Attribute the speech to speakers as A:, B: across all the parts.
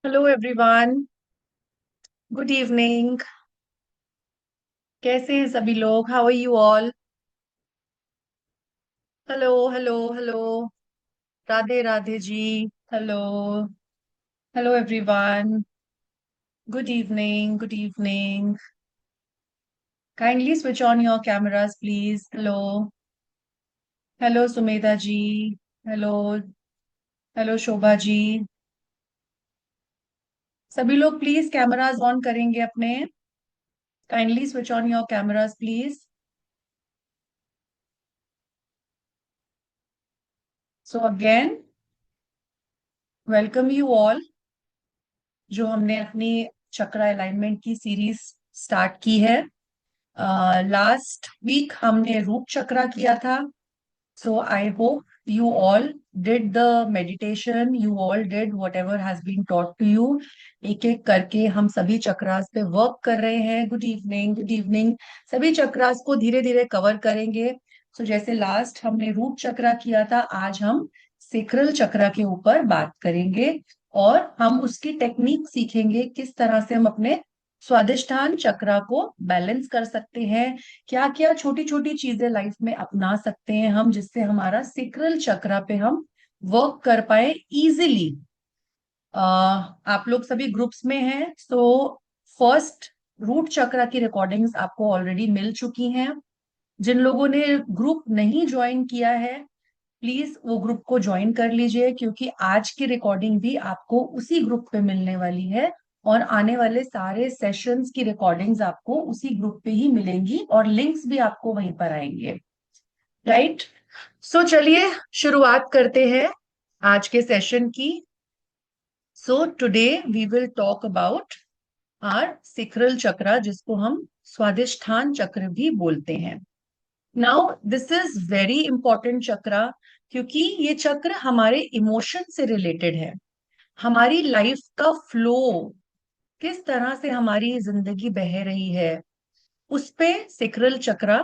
A: Hello everyone. Good evening. कैसे हैं सभी लोग? How are you all? Hello hello hello. Radhe Radhe ji. Hello. Hello everyone. Good evening, good evening. Kindly switch on your cameras please. Hello. Hello Sumedha ji. Hello. Hello Shobha ji. सभी लोग please cameras on करेंगे अपने। Kindly switch on your cameras please. So again, welcome you all. जो हमने अपनी चक्र alignment की series start की है। लास्ट वीक हमने रूप चक्रा किया था। So I hope you all did the meditation, you all did whatever has been taught to you. एक एक करके हम सभी चक्रास पे वर्क कर रहे हैं। Good evening, good evening. सभी चक्रास को धीरे धीरे कवर करेंगे। सो जैसे लास्ट हमने रूट चक्रा किया था, आज हम सेक्रल चक्रा के ऊपर बात करेंगे। और हम उसकी टेक्निक सीखेंगे, किस तरह से हम अपने स्वादिष्ठान चक्रा को बैलेंस कर सकते हैं। क्या क्या छोटी छोटी चीजें लाइफ में अपना सकते हैं हम, जिससे हमारा सेक्रल चक्रा पे हम वर्क कर पाए इजीली। आप लोग सभी ग्रुप्स में हैं, सो फर्स्ट रूट चक्रा की रिकॉर्डिंग्स आपको ऑलरेडी मिल चुकी हैं। जिन लोगों ने ग्रुप नहीं ज्वाइन किया है, प्लीज वो ग्रुप को ज्वाइन कर लीजिए, क्योंकि आज की रिकॉर्डिंग भी आपको उसी ग्रुप पे मिलने वाली है। और आने वाले सारे सेशंस की रिकॉर्डिंग्स आपको उसी ग्रुप पे ही मिलेंगी और लिंक्स भी आपको वहीं पर आएंगे। राइट। सो चलिए शुरुआत करते हैं आज के सेशन की। So today we will talk about our sacral chakra, जिसको हम स्वादिष्ठान चक्र भी बोलते हैं। Now this is very important chakra, क्योंकि ये चक्र हमारे इमोशन से रिलेटेड है। हमारी लाइफ का फ्लो, किस तरह से हमारी जिंदगी बह रही है, उस पे सिक्रल चक्र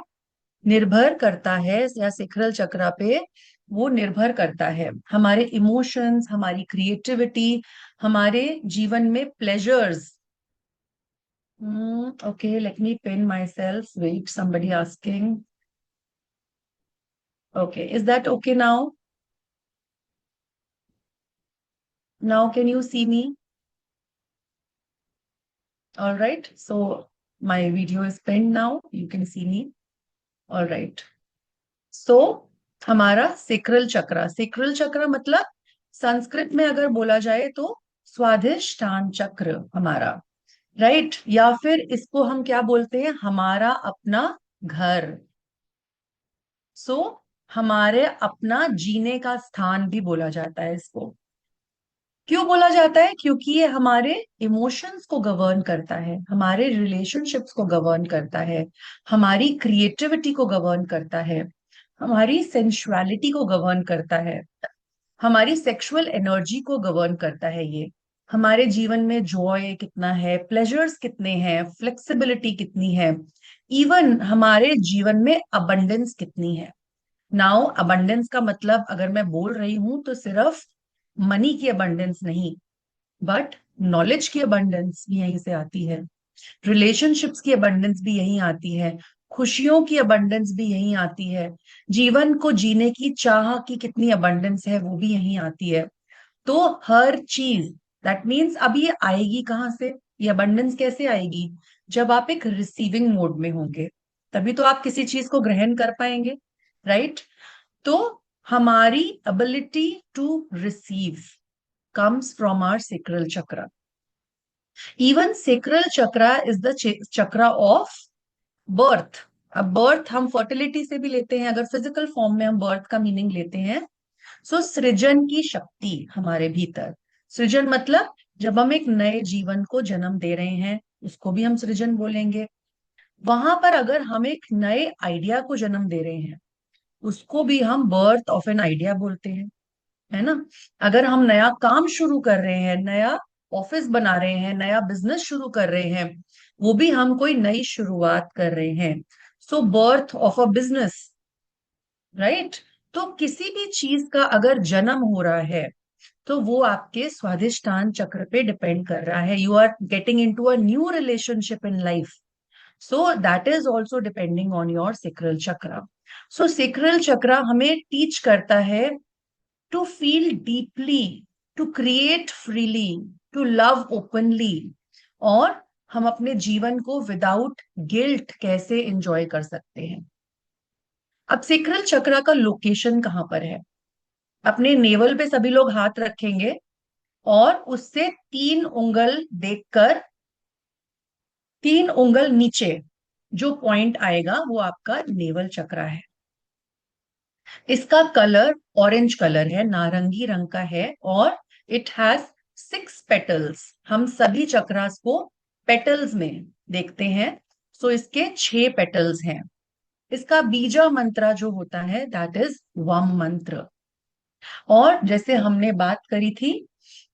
A: निर्भर करता है, या सिक्रल चक्र पे वो निर्भर करता है। हमारे इमोशंस, हमारी क्रिएटिविटी, हमारे जीवन में pleasures. Okay, let me pin myself, wait, somebody asking. Okay, is that okay now? Now can you see me? All right. So my video is pinned now. You can see me. All right. So हमारा sacral चक्र, sacral चक्र मतलब संस्कृत में अगर बोला जाए तो स्वाधिष्ठान चक्र हमारा। राइट, या फिर इसको हम क्या बोलते हैं, हमारा अपना घर। सो हमारे अपना जीने का स्थान भी बोला जाता है इसको। क्यों बोला जाता है? क्योंकि ये हमारे इमोशंस को गवर्न करता है, हमारे रिलेशनशिप्स को गवर्न करता है, हमारी क्रिएटिविटी को गवर्न करता है, हमारी सेंसुअलिटी को गवर्न करता है, हमारी सेक्सुअल एनर्जी को गवर्न करता है। ये हमारे जीवन में जॉय कितना है, प्लेजर्स कितने हैं, फ्लेक्सिबिलिटी कितनी है, इवन हमारे जीवन में अबंडेंस कितनी है। नाउ अबंडेंस का मतलब अगर मैं बोल रही हूं तो सिर्फ मनी की अबंडेंस नहीं, बट नॉलेज की अबंडेंस भी यहीं से आती है, रिलेशनशिप्स की अबंडेंस भी यहीं आती है, खुशियों की अबंडेंस भी यहीं आती है, जीवन को जीने की चाह की कितनी अबंडेंस है वो भी यहीं आती है। तो हर चीज, दैट मीन्स अब ये आएगी कहाँ से, ये अबंडेंस कैसे आएगी? जब आप एक रिसीविंग मोड में होंगे, तभी तो आप किसी चीज को ग्रहण कर पाएंगे। राइट। तो हमारी ability to receive comes from our sacral chakra. Even sacral chakra is the chakra of birth. अब बर्थ हम फर्टिलिटी से भी लेते हैं, अगर फिजिकल फॉर्म में हम बर्थ का मीनिंग लेते हैं। सो सृजन की शक्ति हमारे भीतर। सृजन मतलब जब हम एक नए जीवन को जन्म दे रहे हैं, उसको भी हम सृजन बोलेंगे। वहां पर अगर हम एक नए आइडिया को जन्म दे रहे हैं, उसको भी हम बर्थ ऑफ एन आइडिया बोलते हैं, है ना। अगर हम नया काम शुरू कर रहे हैं, नया ऑफिस बना रहे हैं, नया बिजनेस शुरू कर रहे हैं, वो भी हम कोई नई शुरुआत कर रहे हैं। So birth of a business. Right. तो किसी भी चीज का अगर जन्म हो रहा है, तो वो आपके स्वादिष्टान चक्र पे डिपेंड कर रहा है. You are getting into a new relationship in life, so that is also depending on your sacral chakra. So sacral chakra हमें टीच करता है to feel deeply, to create freely, to love openly, और हम अपने जीवन को विदाउट गिल्ट कैसे enjoy कर सकते हैं. अब सेक्रल चक्र का लोकेशन कहाँ पर है? अपने नेवल पे सभी लोग हाथ रखेंगे और उससे 3 उंगल देखकर, 3 उंगल नीचे जो पॉइंट आएगा वो आपका नेवल चक्र है. इसका कलर ऑरेंज कलर है, नारंगी रंग का है, और इट हैज 6 पेटल्स. हम सभी चक्रास को पेटल्स में देखते हैं. सो इसके 6 पेटल्स हैं. इसका बीजा मंत्र जो होता है दैट इज वम मंत्र. और जैसे हमने बात करी थी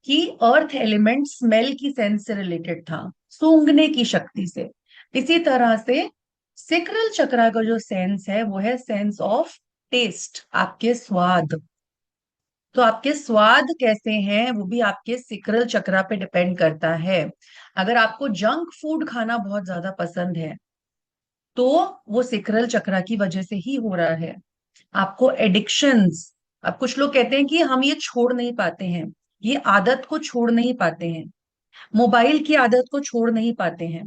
A: कि अर्थ एलिमेंट स्मेल की सेंस से रिलेटेड था, सूंघने की शक्ति से, इसी तरह से सेक्रल चक्र का जो सेंस है वो है सेंस ऑफ टेस्ट, आपके स्वाद. तो आपके स्वाद कैसे हैं वो भी आपके सेक्रल चक्र पे डिपेंड करता है. अगर आपको जंक फूड खाना बहुत ज्यादा पसंद है तो वो सेक्रल चक्र की वजह से ही हो रहा है. आपको एडिक्शंस, अब कुछ लोग कहते हैं कि हम ये छोड़ नहीं पाते हैं, ये आदत को छोड़ नहीं पाते हैं, मोबाइल की आदत को छोड़ नहीं पाते हैं,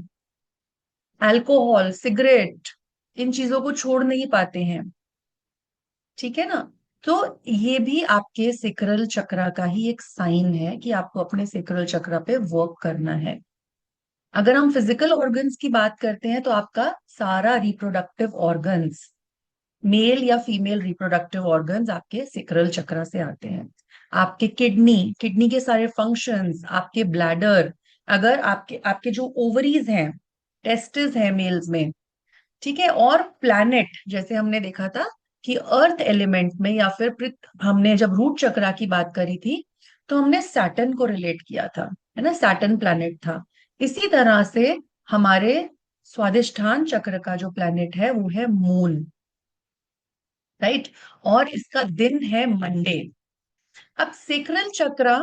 A: अल्कोहल, सिगरेट, इन चीजों को छोड़ नहीं पाते हैं. ठीक है ना? तो ये भी आपके सेक्रल चक्र का ही एक साइन है कि आपको अपने सेक्रल चक्र पे वर्क करना है. अगर हम फिजिकल ऑर्गन्स की बात करते हैं तो आपका सारा रिप्रोडक्टिव ऑर्गन्स, मेल या फीमेल रिप्रोडक्टिव ऑर्गन्स आपके सेक्रल चक्र से आते हैं. आपके किडनी, किडनी के सारे फंक्शंस, आपके ब्लैडर, अगर आपके आपके जो ओवरीज हैं, टेस्टिस हैं मेल्स में, ठीक है, और प्लैनेट, जैसे हमने देखा था कि अर्थ एलिमेंट में या फिर हमने जब रूट चक्र की बात करी थी तो हमने सैटर्न को रिलेट किया था, है ना, सैटर्न प्लैनेट था. इसी तरह से हमारे स्वादिष्ठान चक्र का जो प्लैनेट है वो है मून, राइट. और इसका दिन है मंडे. अब सेक्रल चक्र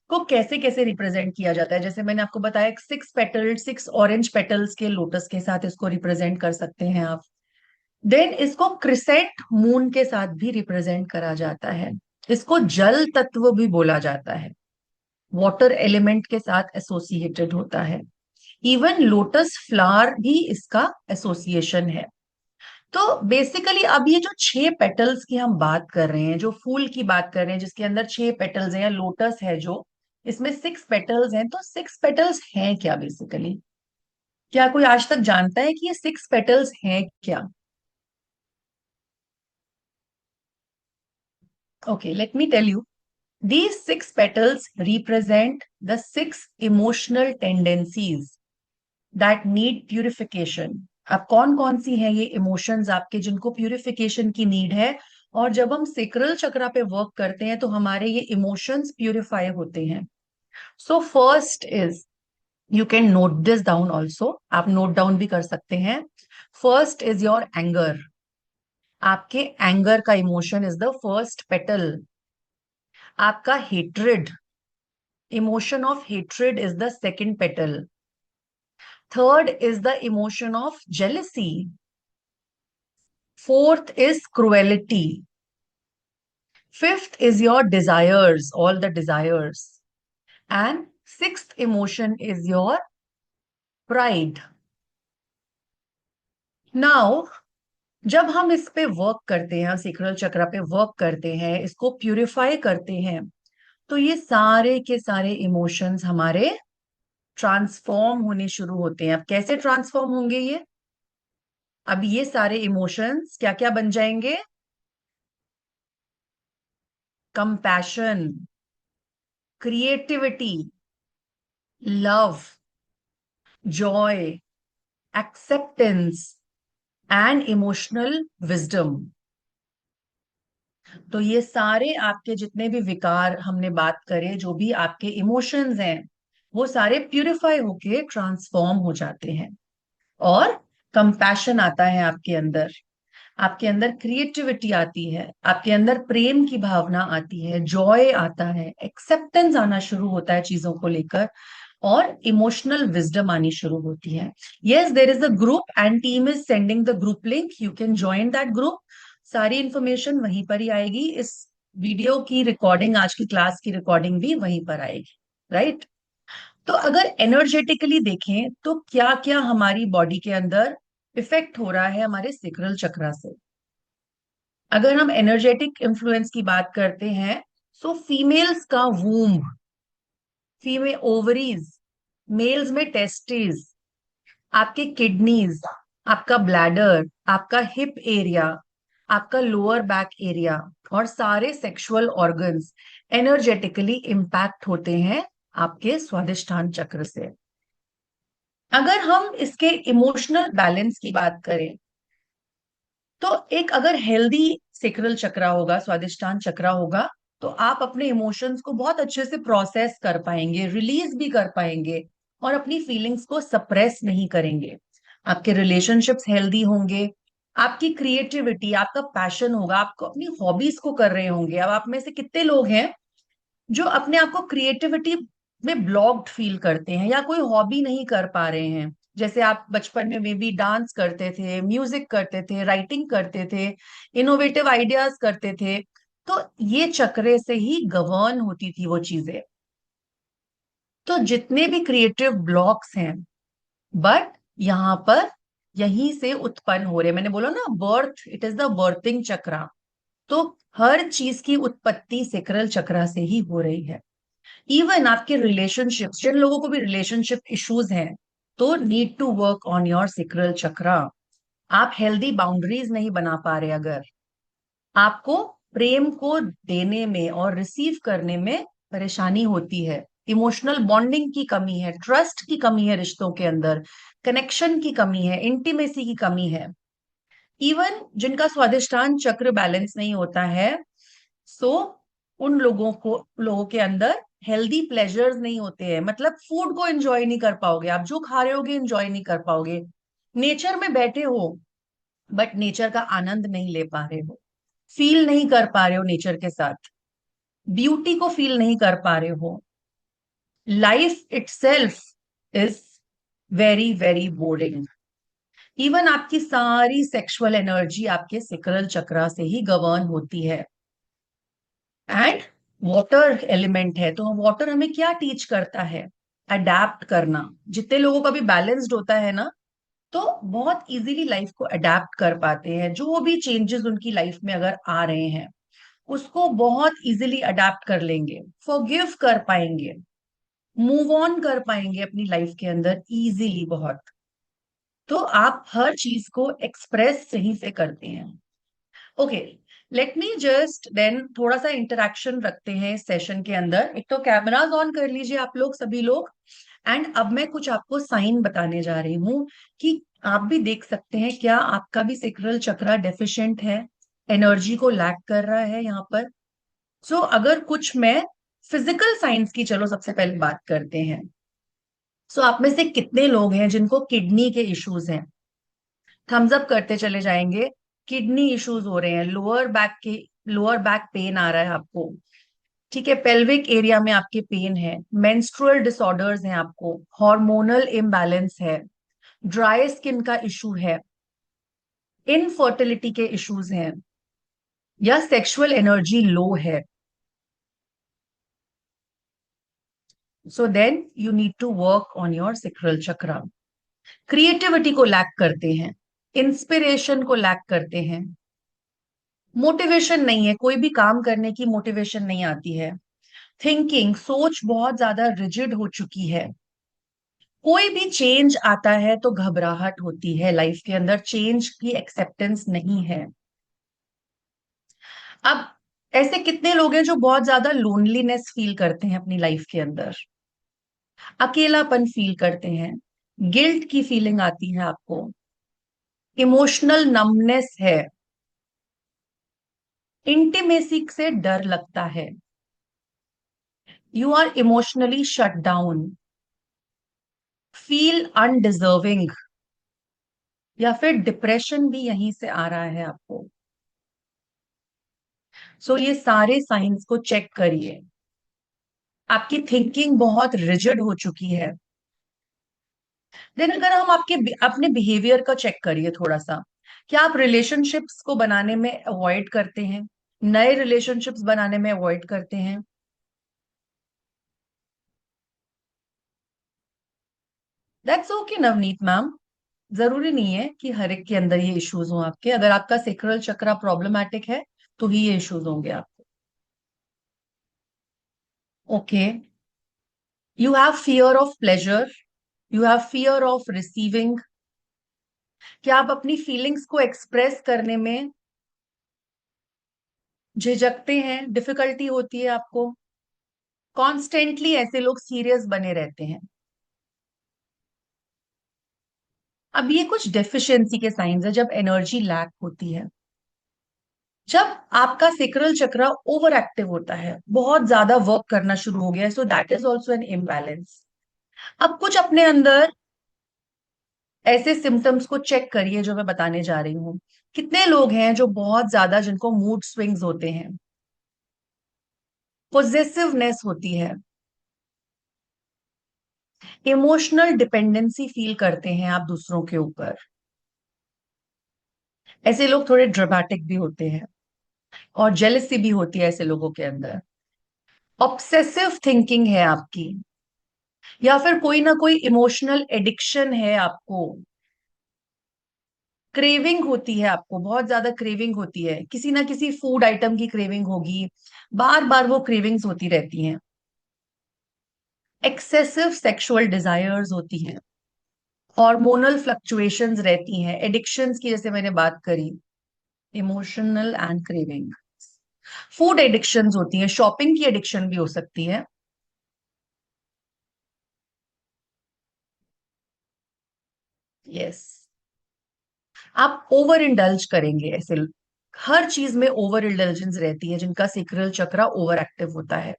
A: को कैसे कैसे रिप्रेजेंट किया जाता है, जैसे मैंने आपको बताया 6 पेटल, 6 ऑरेंज पेटल्स के लोटस के साथ इसको रिप्रेजेंट कर सकते हैं आप. देन इसको क्रिसेंट मून के साथ भी रिप्रेजेंट करा जाता है. इसको जल तत्व भी बोला जाता है, वाटर एलिमेंट के साथ एसोसिएटेड होता है. इवन लोटस फ्लावर भी इसका एसोसिएशन है. तो बेसिकली अब ये जो 6 पेटल्स की हम बात कर रहे हैं, जो फूल की बात कर रहे हैं जिसके अंदर 6 पेटल्स हैं, या लोटस है जो, इसमें 6 पेटल्स हैं, तो 6 पेटल्स हैं क्या बेसिकली? क्या कोई आज तक जानता है कि ये 6 पेटल्स हैं क्या? Okay, let me tell you. These 6 petals represent the 6 emotional tendencies that need purification. अब कौन कौन सी हैं ये इमोशंस आपके जिनको प्यूरिफिकेशन की नीड है, और जब हम सेक्रल चक्र पे वर्क करते हैं तो हमारे ये इमोशंस प्यूरिफाई होते हैं. So first is, you can note this down also, आप नोट डाउन भी कर सकते हैं. First is your anger. आपके एंगर का emotion is the first petal. आपका hatred, emotion of hatred is the second petal. Third is the emotion of jealousy. Fourth is cruelty. Fifth is your desires, all the desires. And sixth emotion is your pride. Now, जब हम इस पे work करते हैं, sacral चक्र पे work करते हैं, इसको प्यूरिफाई करते हैं, तो ये सारे के सारे इमोशंस हमारे ट्रांसफॉर्म होने शुरू होते हैं. अब कैसे ट्रांसफॉर्म होंगे ये? अब ये सारे इमोशंस क्या क्या बन जाएंगे? Compassion, creativity, love, Joy, acceptance and emotional wisdom. तो ये सारे आपके जितने भी विकार हमने बात करे, जो भी आपके इमोशंस हैं, वो सारे प्यूरिफाई होके ट्रांसफॉर्म हो जाते हैं, और कंपैशन आता है आपके अंदर. आपके अंदर क्रिएटिविटी आती है, आपके अंदर प्रेम की भावना आती है, जॉय आता है, एक्सेप्टेंस आना शुरू होता है चीजों को लेकर, और इमोशनल विजडम आनी शुरू होती है. Yes, there is a group and team is sending the group link, you can join that group. सारी इंफॉर्मेशन वहीं पर ही आएगी. इस वीडियो की रिकॉर्डिंग, आज की क्लास की रिकॉर्डिंग भी वहीं पर आएगी. राइट? तो अगर एनर्जेटिकली देखें तो क्या क्या हमारी बॉडी के अंदर इफेक्ट हो रहा है हमारे सेक्रल चक्रा से. अगर हम एनर्जेटिक इन्फ्लुएंस की बात करते हैं, सो फीमेल्स का वूम्ब, फीमेल ओवरीज, मेल्स में टेस्टिस, आपके किडनीज, आपका ब्लैडर, आपका हिप एरिया, आपका लोअर बैक एरिया, और सारे सेक्सुअल ऑर्गन्स एनर्जेटिकली इंपैक्ट होते हैं आपके स्वादिष्ठान चक्र से. अगर हम इसके इमोशनल बैलेंस की बात करें, तो एक अगर हेल्दी सेक्रल चक्रा होगा, स्वादिष्टान चक्रा होगा, तो आप अपने इमोशंस को बहुत अच्छे से प्रोसेस कर पाएंगे, रिलीज भी कर पाएंगे, और अपनी फीलिंग्स को सप्रेस नहीं करेंगे. आपके रिलेशनशिप्स हेल्दी होंगे, आपकी क्रिएटिविटी, आपका पैशन होगा, आपको अपनी हॉबीज को कर रहे होंगे. अब आप में से कितने लोग हैं जो अपने आप को क्रिएटिविटी में ब्लॉक्ड फील करते हैं, या कोई हॉबी नहीं कर पा रहे हैं. जैसे आप बचपन में मे बी डांस करते थे, म्यूजिक करते थे, राइटिंग करते थे, इनोवेटिव आइडियाज करते थे, तो ये चक्रे से ही गवर्न होती थी वो चीजें. तो जितने भी क्रिएटिव ब्लॉक्स हैं, बट यहाँ पर यहीं से उत्पन्न हो रहे हैं. मैंने बोला ना, birth, it is the birthing chakra. तो हर चीज की उत्पत्ति सेक्रल चक्रा से ही हो रही है. इवन आपके रिलेशनशिप, जिन लोगों को भी रिलेशनशिप इश्यूज हैं, तो need to work on your sacral chakra. आप हेल्दी बाउंड्रीज नहीं बना पा रहे, अगर आपको प्रेम को देने में और रिसीव करने में परेशानी होती है, इमोशनल बॉन्डिंग की कमी है, ट्रस्ट की कमी है, रिश्तों के अंदर कनेक्शन की कमी है, इंटीमेसी की कमी है. इवन जिनका स्वादिष्टान चक्र बैलेंस नहीं होता है, सो उन लोगों के अंदर हेल्दी प्लेजर्स नहीं होते हैं. मतलब फूड को एंजॉय नहीं कर पाओगे, आप जो खा रहे होगे एंजॉय नहीं कर पाओगे. नेचर में बैठे हो, बट नेचर का आनंद नहीं ले पा रहे हो, फील नहीं कर पा रहे हो नेचर के साथ, ब्यूटी को फील नहीं कर पा रहे हो. Life itself is very very boring. Even आपकी सारी सेक्सुअल एनर्जी आपके सेक्रल चक्रा से ही गवर्न होती है. एंड वाटर एलिमेंट है, तो वाटर हमें क्या टीच करता है? अडेप्ट करना. जितने लोगों का भी बैलेंस्ड होता है ना, तो बहुत इजीली लाइफ को अडेप्ट कर पाते हैं. जो भी चेंजेस उनकी लाइफ में अगर आ रहे हैं, उसको बहुत इजीली अडेप्ट कर लेंगे, फॉरगिव कर पाएंगे, मूव ऑन कर पाएंगे अपनी लाइफ के अंदर इजीली बहुत. तो आप हर चीज को एक्सप्रेस सही से करते हैं. Okay, let me just then थोड़ा सा इंटरेक्शन रखते हैं इस सेशन के अंदर. एक तो कैमराज ऑन कर लीजिए आप लोग, सभी लोग. एंड अब मैं कुछ आपको साइन बताने जा रही हूँ कि आप भी देख सकते हैं क्या आपका भी सेक्रल चक्रा डेफिशिएंट है, एनर्जी को लैक कर रहा है यहाँ पर. सो अगर कुछ मैं फिजिकल साइंस की, चलो सबसे पहले बात करते हैं. सो आप में से कितने लोग हैं जिनको किडनी के इश्यूज हैं? थम्स अप करते चले जाएंगे. किडनी इश्यूज हो रहे हैं, लोअर बैक पेन आ रहा है आपको, ठीक है, पेल्विक एरिया में आपके पेन है, मेंस्ट्रुअल डिसऑर्डर्स हैं आपको, हार्मोनल इम्बैलेंस है, ड्राई स्किन का इशू है, इनफर्टिलिटी के इश्यूज हैं, या सेक्सुअल एनर्जी लो है. So then you need to work on your sacral chakra. Creativity को लैक करते हैं, इंस्पिरेशन को लैक करते हैं, मोटिवेशन नहीं है, कोई भी काम करने की मोटिवेशन नहीं आती है, थिंकिंग, सोच बहुत ज्यादा रिजिड हो चुकी है. कोई भी चेंज आता है तो घबराहट होती है लाइफ के अंदर, चेंज की एक्सेप्टेंस नहीं है. अब ऐसे कितने लोग हैं जो बहुत ज्यादा लोनलीनेस फील करते हैं अपनी लाइफ के अंदर, अकेलापन फील करते हैं, गिल्ट की फीलिंग आती है आपको, इमोशनल नमनेस है, इंटीमेसी से डर लगता है, you are emotionally shut down, feel undeserving, या फिर डिप्रेशन भी यहीं से आ रहा है आपको। सो ये सारे साइंस को चेक करिए। आपकी थिंकिंग बहुत रिजिड हो चुकी है। देन अगर हम आपके अपने बिहेवियर का चेक करिए थोड़ा सा। क्या आप रिलेशनशिप्स को बनाने में अवॉइड करते हैं? नए रिलेशनशिप्स बनाने में अवॉइड करते हैं? That's okay Navneet ma'am. जरूरी नहीं है कि हर एक के अंदर ये इश्यूज हो आपके। अगर आपका सेक्रल चक्रा प्रॉब्लमैटिक है तो ही ये इश्यूज होंगे आपको। Okay. You have fear of pleasure, you have fear of receiving. क्या आप अपनी फीलिंग्स को एक्सप्रेस करने में झिझकते हैं, डिफिकल्टी होती है आपको? कॉन्स्टेंटली ऐसे लोग सीरियस बने रहते हैं। अब ये कुछ डेफिशिएंसी के साइंस है, जब एनर्जी लैक होती है। जब आपका सेक्रल चक्र ओवर एक्टिव होता है, बहुत ज्यादा वर्क करना शुरू हो गया है, सो that is also an imbalance. अब कुछ अपने अंदर ऐसे सिम्टम्स को चेक करिए जो मैं बताने जा रही हूँ। कितने लोग हैं जो बहुत ज्यादा, जिनको मूड स्विंग्स होते हैं, पोजेसिवनेस होती है, इमोशनल डिपेंडेंसी फील करते हैं आप दूसरों के ऊपर। ऐसे लोग थोड़े ड्रामेटिक भी होते हैं, और जेलसी भी होती है ऐसे लोगों के अंदर। ऑब्सेसिव थिंकिंग है आपकी, या फिर कोई ना कोई इमोशनल एडिक्शन है आपको। क्रेविंग होती है आपको, बहुत ज्यादा क्रेविंग होती है, किसी ना किसी फूड आइटम की क्रेविंग होगी। बार बार वो क्रेविंग्स होती रहती हैं। एक्सेसिव सेक्सुअल डिजायर्स होती हैं। हार्मोनल फ्लक्चुएशंस रहती हैं, एडिक्शंस की जैसे मैंने बात करी, emotional and craving. Food addictions होती हैं, शॉपिंग की एडिक्शन भी हो सकती है। यस। आप ओवर इंडल्ज करेंगे ऐसे। हर चीज में ओवर इंडल्जेंस रहती है जिनका सेक्रल चक्र ओवर एक्टिव होता है।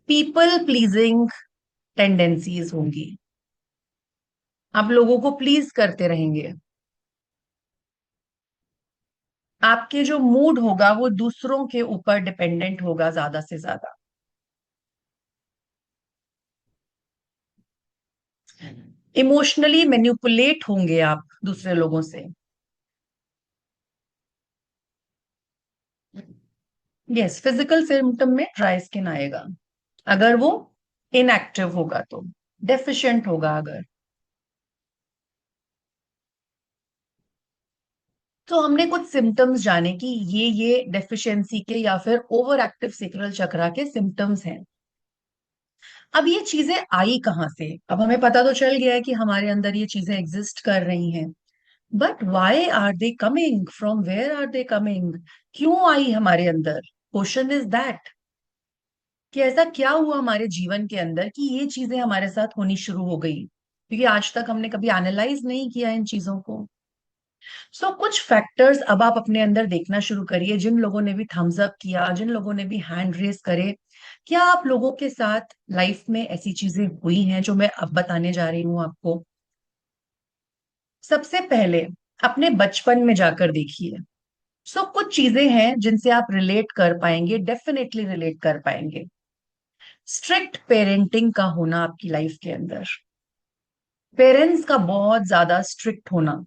A: पीपल प्लीजिंग टेंडेंसीज होंगी। आप लोगों को प्लीज करते रहेंगे। आपके जो मूड होगा वो दूसरों के ऊपर डिपेंडेंट होगा ज्यादा से ज्यादा। इमोशनली मैन्युपुलेट होंगे आप दूसरे लोगों से। यस, फिजिकल सिम्टम में ड्राई स्किन आएगा अगर वो इनएक्टिव होगा, तो डेफिशिएंट होगा अगर। तो हमने कुछ सिम्टम्स जाने कि ये डेफिशिएंसी के या फिर ओवर एक्टिव सेक्रल चक्रा के सिम्टम्स हैं। अब ये चीजें आई कहाँ से? अब हमें पता तो चल गया है कि हमारे अंदर ये चीजें एग्जिस्ट कर रही हैं, but why are they coming, from where are they coming? क्यों आई हमारे अंदर? क्वेश्चन इज दैट, कि ऐसा क्या हुआ हमारे जीवन के अंदर कि ये चीजें हमारे साथ होनी शुरू हो गई, क्योंकि आज तक हमने कभी एनालाइज नहीं किया इन चीजों को। सो कुछ फैक्टर्स अब आप अपने अंदर देखना शुरू करिए। जिन लोगों ने भी थम्स अप किया, जिन लोगों ने भी हैंड रेस करे, क्या आप लोगों के साथ लाइफ में ऐसी चीजें हुई हैं जो मैं अब बताने जा रही हूँ आपको? सबसे पहले अपने बचपन में जाकर देखिए। सो कुछ चीजें हैं जिनसे आप रिलेट कर पाएंगे, डेफिनेटली रिलेट कर पाएंगे। स्ट्रिक्ट पेरेंटिंग का होना आपकी लाइफ के अंदर, पेरेंट्स का बहुत ज्यादा स्ट्रिक्ट होना,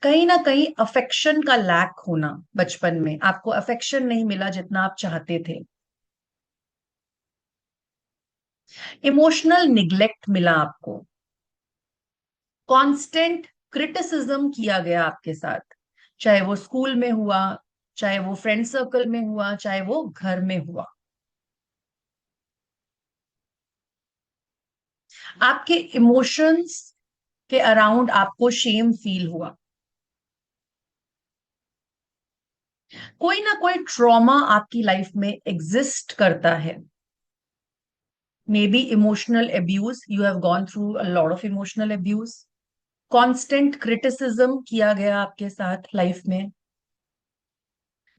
A: कहीं ना कहीं अफेक्शन का लैक होना। बचपन में आपको अफेक्शन नहीं मिला जितना आप चाहते थे। इमोशनल निग्लेक्ट मिला आपको। कांस्टेंट क्रिटिसिज्म किया गया आपके साथ, चाहे वो स्कूल में हुआ, चाहे वो फ्रेंड सर्कल में हुआ, चाहे वो घर में हुआ। आपके इमोशंस के अराउंड आपको शेम फील हुआ। कोई ना कोई ट्रॉमा आपकी लाइफ में एग्जिस्ट करता है। May be emotional abuse, you have gone through a lot of emotional abuse. Constant criticism किया गया आपके साथ लाइफ में।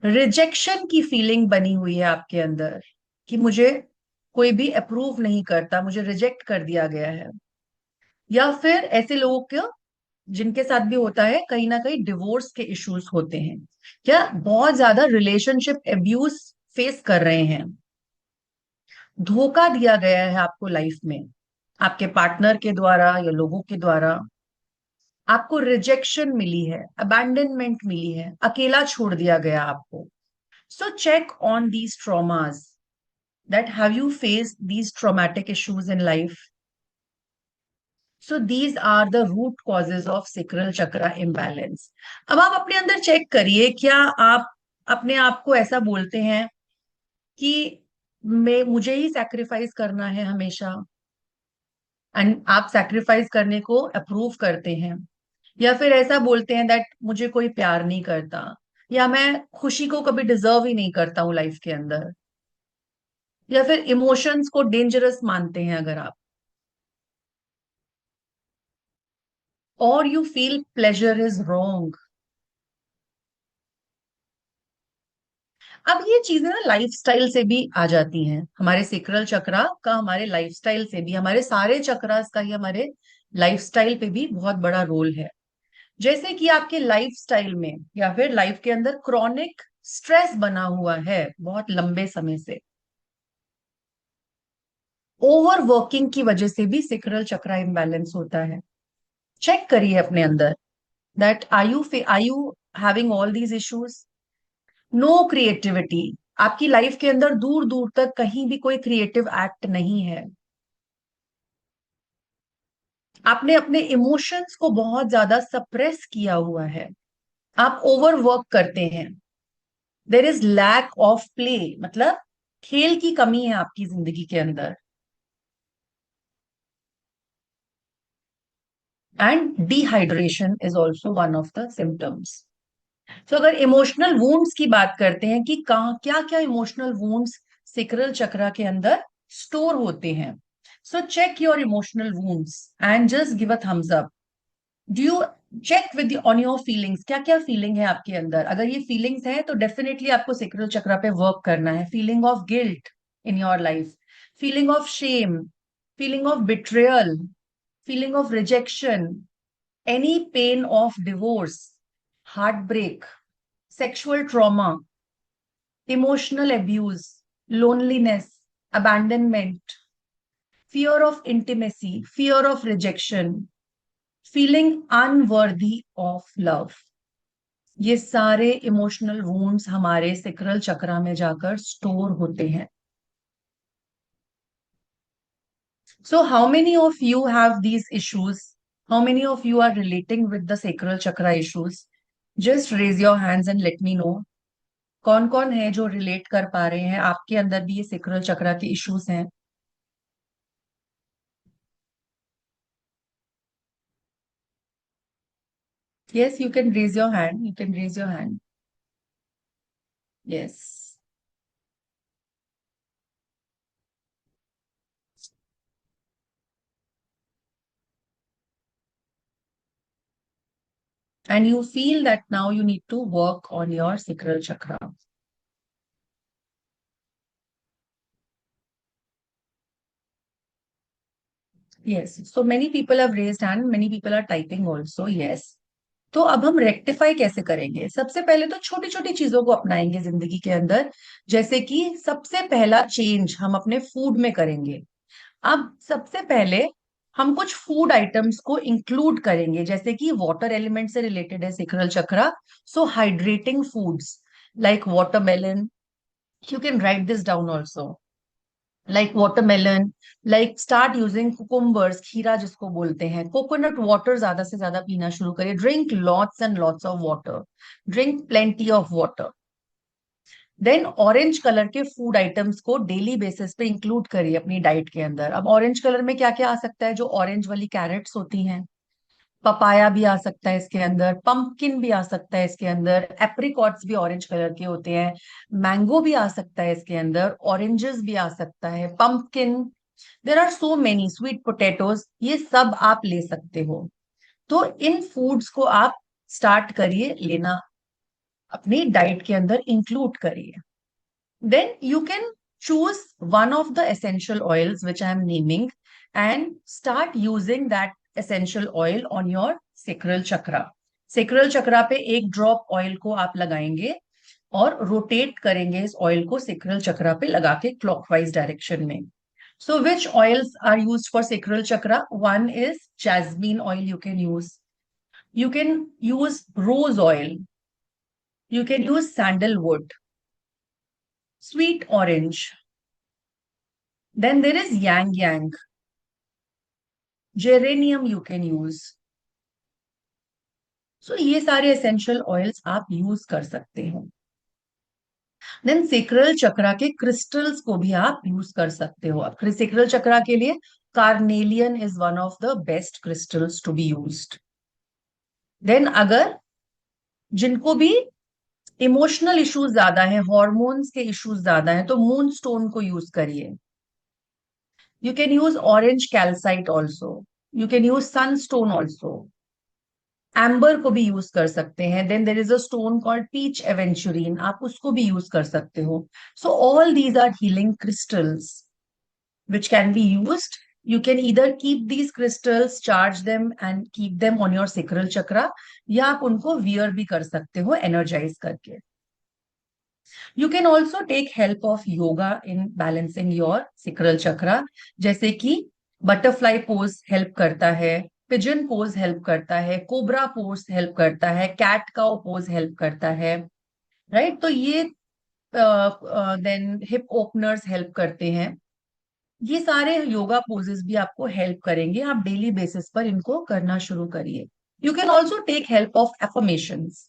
A: रिजेक्शन की फीलिंग बनी हुई है आपके अंदर, कि मुझे कोई भी अप्रूव नहीं करता, मुझे रिजेक्ट कर दिया गया है। या फिर ऐसे लोगों को जिनके साथ भी होता है, कहीं ना कहीं डिवोर्स के इश्यूज होते हैं, या बहुत ज्यादा रिलेशनशिप एब्यूज फेस कर रहे हैं, धोखा दिया गया है आपको लाइफ में, आपके पार्टनर के द्वारा या लोगों के द्वारा, आपको रिजेक्शन मिली है, अबैंडनमेंट मिली है, अकेला छोड़ दिया गया आपको. So check on these traumas, that have you faced these traumatic issues in life. So these are the root causes of sacral chakra imbalance. अब आप अपने अंदर चेक करिए, क्या आप अपने आप को ऐसा बोलते हैं कि मैं मुझे ही सैक्रिफाइस करना है हमेशा, एंड आप सैक्रिफाइस करने को अप्रूव करते हैं, या फिर ऐसा बोलते हैं दैट मुझे कोई प्यार नहीं करता, या मैं खुशी को कभी डिजर्व ही नहीं करता हूं लाइफ के अंदर, या फिर इमोशंस को डेंजरस मानते हैं अगर आप, और you feel pleasure is wrong. अब ये चीजें ना लाइफस्टाइल से भी आ जाती हैं, हमारे सेक्रल चक्रा का हमारे लाइफस्टाइल से भी, हमारे सारे चक्रास का ही हमारे लाइफस्टाइल पे भी बहुत बड़ा रोल है. जैसे कि आपके लाइफस्टाइल में या फिर लाइफ के अंदर क्रॉनिक स्ट्रेस बना हुआ है बहुत लंबे समय से, ओवर वर्किंग की वजह से भी सेक्रल चक्रा इम्बैलेंस होता है. चेक करिए अपने अंदर that are you having all these issues. No creativity, आपकी लाइफ के अंदर दूर दूर तक कहीं भी कोई क्रिएटिव एक्ट नहीं है. आपने अपने इमोशंस को बहुत ज्यादा सप्रेस किया हुआ है, आप ओवर वर्क करते हैं. There is lack of play, मतलब खेल की कमी है आपकी जिंदगी के अंदर. And dehydration is also one of the symptoms. तो अगर इमोशनल वुंड्स की बात करते हैं कि कहाँ क्या क्या इमोशनल वुंड्स सेक्रल चक्रा के अंदर स्टोर होते हैं, so check your emotional wounds and just give a thumbs up. Do you check with on your feelings, क्या क्या फीलिंग है आपके अंदर. अगर ये फीलिंग्स है तो डेफिनेटली आपको सेक्रल चक्रा पे वर्क करना है. Feeling of guilt in your life, feeling of shame, feeling of betrayal, feeling of rejection, any pain of divorce, heartbreak, sexual trauma, emotional abuse, loneliness, abandonment, fear of intimacy, fear of rejection, feeling unworthy of love. ये सारे emotional wounds हमारे sacral चक्रा में जाकर store होते हैं. So how many of you have these issues? How many of you are relating with the sacral chakra issues? Just raise your hands and let me know. कौन कौन है जो relate कर पा रहे हैं, आपके अंदर भी ये सेक्रल चक्रा के इश्यूज हैं. Yes, you can raise your hand. You can raise your hand. Yes. And you feel that now you need to work on your sacral chakra. Yes. So many people have raised hand. Many people are typing also. Yes. तो अब हम rectify कैसे करेंगे. सबसे पहले तो छोटी छोटी चीजों को अपनाएंगे जिंदगी के अंदर. जैसे कि सबसे पहला चेंज हम अपने फूड में करेंगे. अब सबसे पहले हम कुछ फूड आइटम्स को इंक्लूड करेंगे, जैसे कि वाटर एलिमेंट से रिलेटेड है sacral chakra. So hydrating foods like watermelon, you can write this down also, like watermelon, like start using cucumbers, खीरा जिसको बोलते हैं. कोकोनट वाटर ज्यादा से ज्यादा पीना शुरू करिए. Drink lots and lots of water, drink plenty of water. Then orange colour के फूड आइटम्स को डेली बेसिस पे इंक्लूड करिए अपनी डाइट के अंदर. अब ऑरेंज कलर में क्या क्या आ सकता है, जो ऑरेंज वाली कैरेट्स होती हैं, पपाया भी आ सकता है इसके अंदर, पंपकिन भी आ सकता है इसके अंदर, एप्रिकॉट्स भी ऑरेंज कलर के होते हैं, मैंगो भी आ सकता है इसके अंदर, ऑरेंजेस भी आ सकता है, pumpkin, there are so many, sweet potatoes, ये सब आप ले सकते हो. तो इन फूड्स को आप स्टार्ट करिए लेना, अपनी डाइट के अंदर इंक्लूड करिए. Then you can choose one of the essential oils which I am naming and start using that essential oil on your sacral chakra. Sacral chakra पे एक ड्रॉप ऑयल को आप लगाएंगे और रोटेट करेंगे इस ऑयल को सेक्रल चक्रा पे लगा के क्लॉकवाइज डायरेक्शन में। So which oils are used for sacral chakra? One is jasmine oil you can use. You can use rose oil. You can use sandalwood, sweet orange. Then there is yang yang. Geranium you can use. So ये सारे essential oils आप use कर सकते हो। Then sacral chakra के crystals को भी आप यूज कर सकते हो। अब सेक्रल चक्रा के लिए carnelian is one of the best crystals to be used. Then अगर जिनको भी इमोशनल इश्यूज ज्यादा है, हॉर्मोन्स के इश्यूज ज्यादा है, तो मून स्टोन को यूज करिए। You can use orange calcite also, you can use sunstone also, amber को भी यूज कर सकते हैं। Then there is a stone called peach aventurine, आप उसको भी यूज कर सकते हो। So all these are healing crystals which can be used. You can either keep these crystals, charge them and keep them on your sacral chakra, या आप उनको wear भी कर सकते हो energize करके। You can also take help of yoga in balancing your sacral chakra, जैसे कि butterfly pose help करता है, pigeon pose help करता है, cobra pose help करता है, cat cow pose help करता है, right? तो ये then hip openers help करते हैं। ये सारे योगा पोजेस भी आपको हेल्प करेंगे, आप डेली बेसिस पर इनको करना शुरू करिए। You can also take help of affirmations.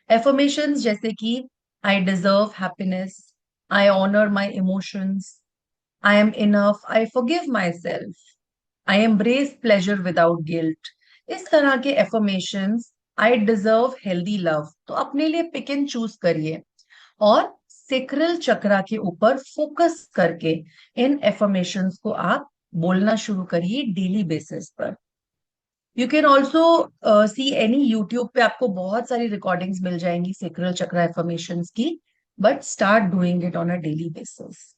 A: Affirmations जैसे कि I deserve happiness, I honour my emotions, I am enough, I forgive myself, I embrace pleasure without guilt. इस तरह के affirmations, I deserve healthy love, तो अपने लिए pick and choose करिए और सेक्रल चक्रा के ऊपर फोकस करके इन एफर्मेशंस को आप बोलना शुरू करिए डेली बेसिस पर। You can also see any YouTube पे आपको बहुत सारी रिकॉर्डिंग्स मिल जाएंगी सेक्रल चक्रा एफर्मेशंस की, but start doing it on a daily basis.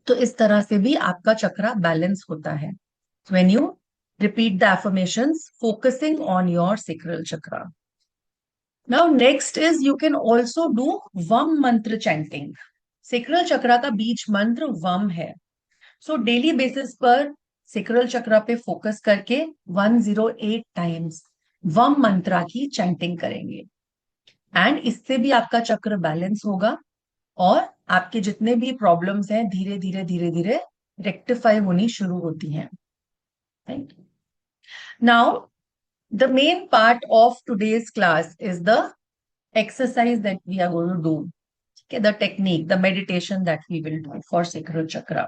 A: तो इस तरह से भी आपका चक्रा बैलेंस होता है when you repeat the affirmations focusing on your sacral chakra. Now next is you can also do Vam mantra chanting. Sacral chakra का बीज मंत्र वम है। सो डेली बेसिस पर सेक्रल चक्रा पे फोकस करके 108 टाइम्स वम मंत्रा की चैंटिंग करेंगे एंड इससे भी आपका चक्र बैलेंस होगा और आपके जितने भी प्रॉब्लम्स हैं धीरे धीरे धीरे धीरे रेक्टिफाई होनी शुरू होती हैं। Right now the main part of today's class is the exercise that we are going to do. Okay, the technique, the meditation that we will do for sacral chakra.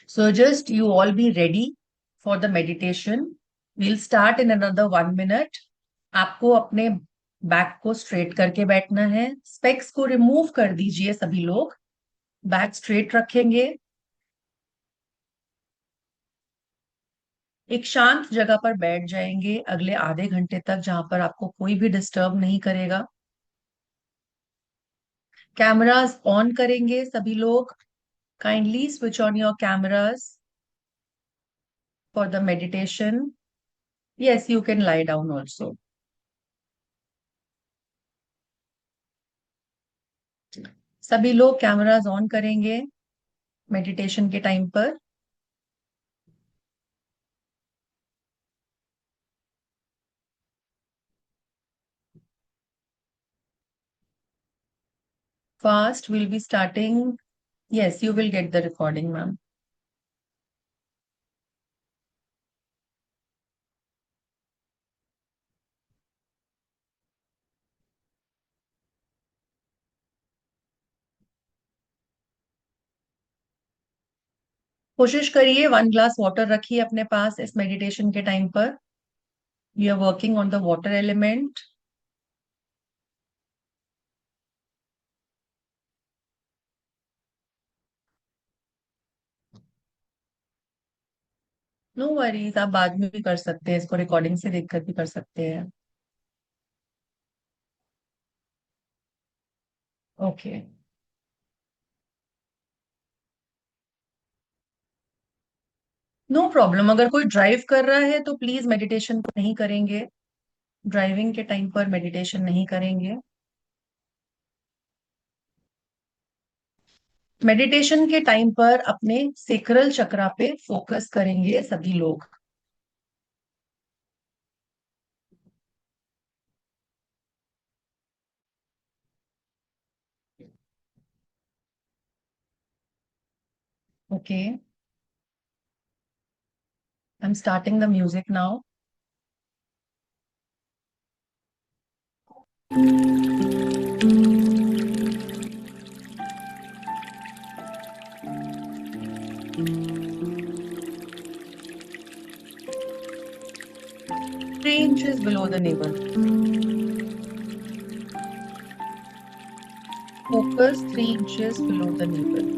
A: So just you all be ready for the meditation. We'll start in another 1 minute. आपको अपने back को straight करके बैठना है। Specs को remove कर दीजिए सभी लोग, बैक स्ट्रेट रखेंगे। एक शांत जगह पर बैठ जाएंगे अगले आधे घंटे तक, जहां पर आपको कोई भी डिस्टर्ब नहीं करेगा। कैमरास ऑन करेंगे सभी लोग। Kindly switch on your cameras for the meditation. Yes, you can lie down also. सभी लोग कैमरास ऑन करेंगे मेडिटेशन के टाइम पर। Fast, we'll be starting. Yes, you will get the recording, ma'am. कोशिश करिए 1 ग्लास वाटर रखिए अपने पास इस मेडिटेशन के टाइम पर। We are working on the water element. No worries, आप बाद में भी कर सकते हैं, इसको रिकॉर्डिंग से देखकर भी कर सकते हैं। Okay okay. No problem. अगर कोई ड्राइव कर रहा है तो प्लीज मेडिटेशन को नहीं करेंगे, ड्राइविंग के टाइम पर मेडिटेशन नहीं करेंगे। मेडिटेशन के टाइम पर अपने सेक्रल चक्रा पे फोकस करेंगे सभी लोग। Okay, I am starting the music now. Three inches below the navel. Focus 3 inches below the navel.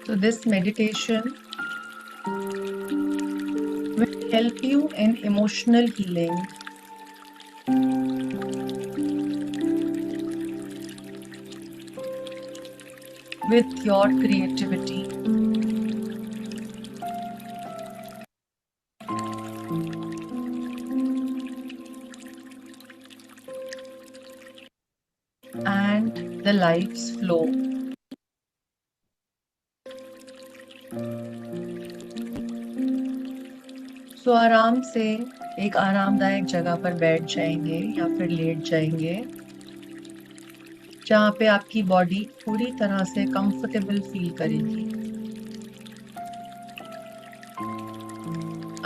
A: So this meditation will help you in emotional healing, with your creativity, and the life's flow. So आराम से एक आरामदायक जगह पर बैठ जाएंगे या फिर लेट जाएंगे, जहाँ पे आपकी बॉडी पूरी तरह से कंफर्टेबल फील करेगी।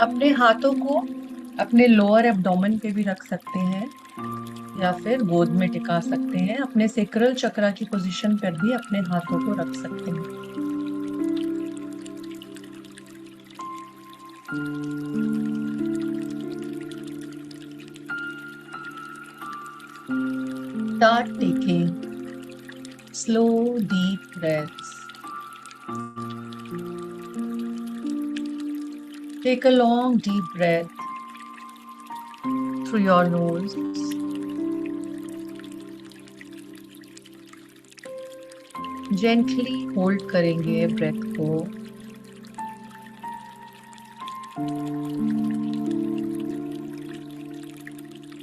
A: अपने हाथों को अपने लोअर एब्डोमेन पे भी रख सकते हैं या फिर गोद में टिका सकते हैं। अपने सेक्रल चक्रा की पोजीशन पर भी अपने हाथों को रख सकते हैं। Start taking slow, deep breaths. Take a long, deep breath through your nose. Gently hold करेंगे breath को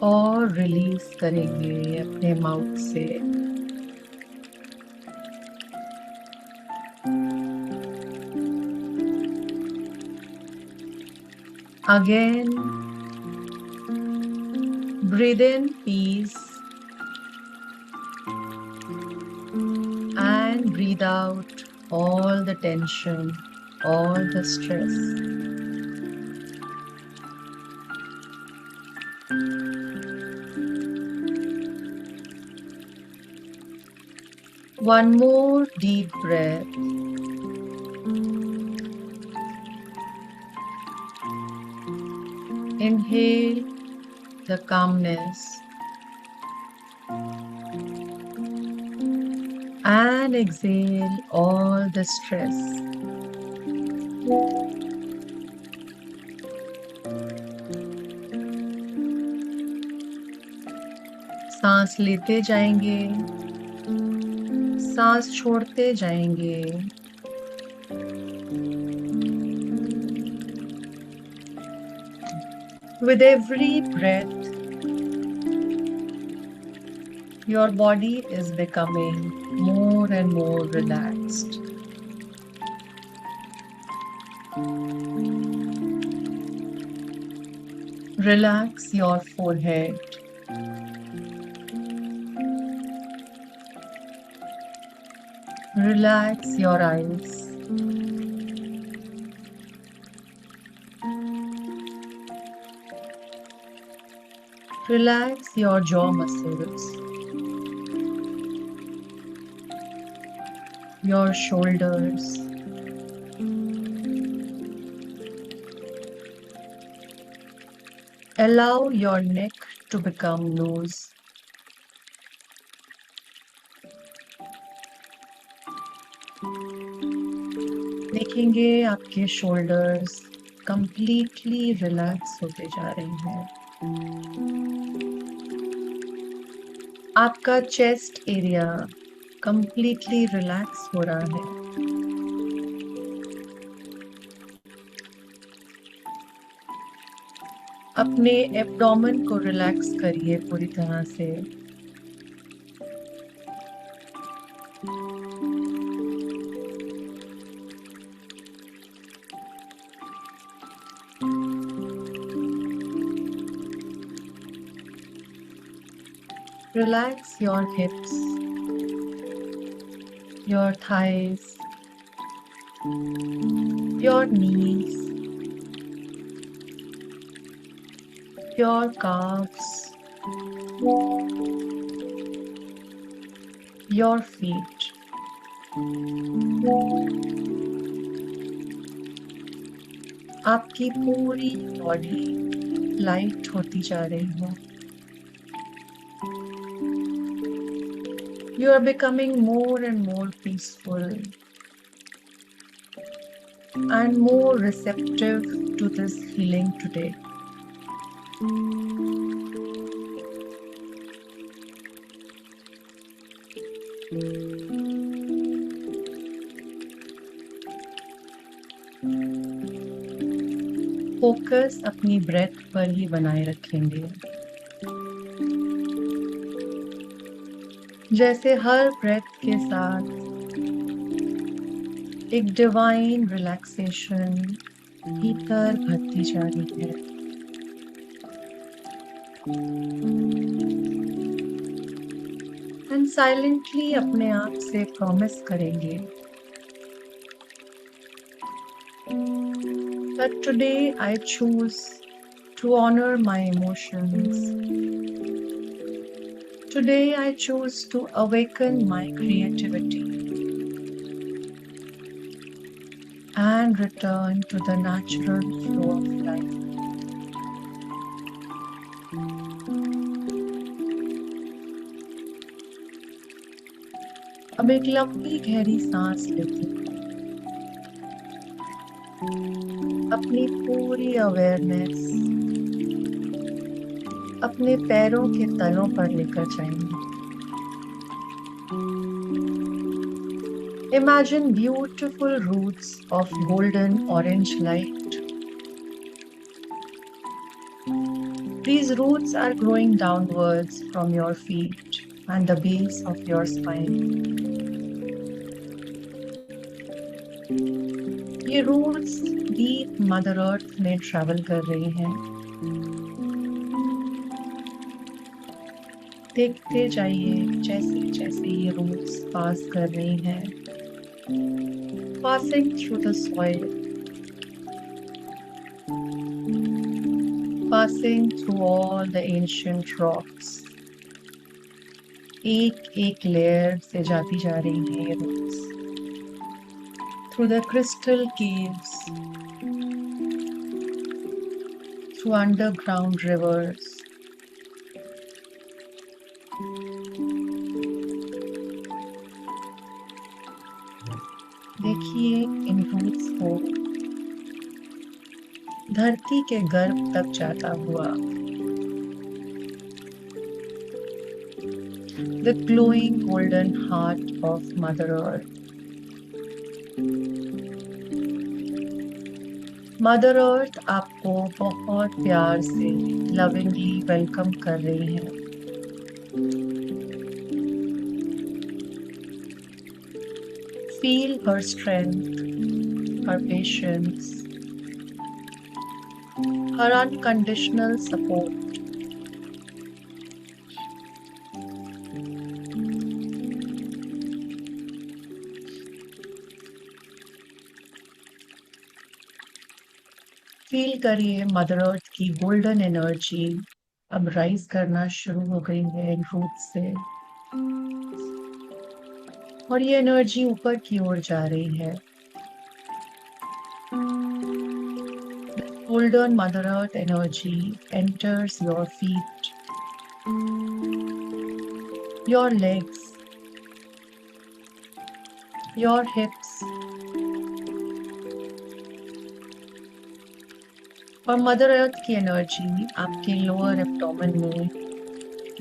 A: और रिलीज करेंगे अपने माउथ से। Again, breathe in peace and breathe out all the tension, all the stress. One more deep breath. Inhale the calmness and exhale all the stress. सांस लेते जाएंगे, सांस छोड़ते जाएंगे। With every breath, your body is becoming more and more relaxed. Relax your forehead. Relax your eyes. Relax your jaw muscles, your shoulders, allow your neck to become loose. देखेंगे आपके shoulders completely relax होते जा रहे हैं। आपका chest area completely relax हो रहा है। अपने एब्डोमेन को रिलैक्स करिए पूरी तरह से। Relax your hips, your thighs, your knees, your calves, your feet. आपकी पूरी बॉडी लाइट होती जा रही है। You are becoming more and more peaceful and more receptive to this healing today. Focus अपनी ब्रेथ पर ही बनाए रखेंगे। जैसे हर ब्रेथ के साथ एक डिवाइन रिलैक्सेशन भीतर भरती जा रही है। एंड साइलेंटली अपने आप से प्रॉमिस करेंगे that today I choose to honor my emotions. Today I choose to awaken my creativity and return to the natural flow of life. अब एक लंबी गहरी सांस लेते अपनी पूरी अवेयरनेस अपने पैरों के तलों पर लेकर जाएंगे। Imagine beautiful roots of golden orange light. These roots are growing downwards from your feet and the base of your spine. ये रूट्स डीप मदर अर्थ में ट्रैवल कर रही हैं। देखते जाइए जैसे जैसे ये रूट्स पास कर रही हैं, passing through the soil, passing through all the ancient rocks. एक एक लेयर से जाती जा रही है ये roots through the crystal caves, through underground rivers. देखिए इन रूट्स को धरती के गर्भ तक जाता हुआ। The glowing golden heart of Mother Earth. Mother earth आपको बहुत प्यार से लविंगली वेलकम कर रही है। फील हर स्ट्रेंथ, हर पेशेंस, हर अनकंडीशनल सपोर्ट। फील करिए मदर अर्थ की गोल्डन एनर्जी अब राइज करना शुरू हो गई है इन रूट से, और ये एनर्जी ऊपर की ओर जा रही है। Golden mother earth energy enters your feet, your legs, your hips, और मदर अर्थ की एनर्जी आपके लोअर एब्डोमेन में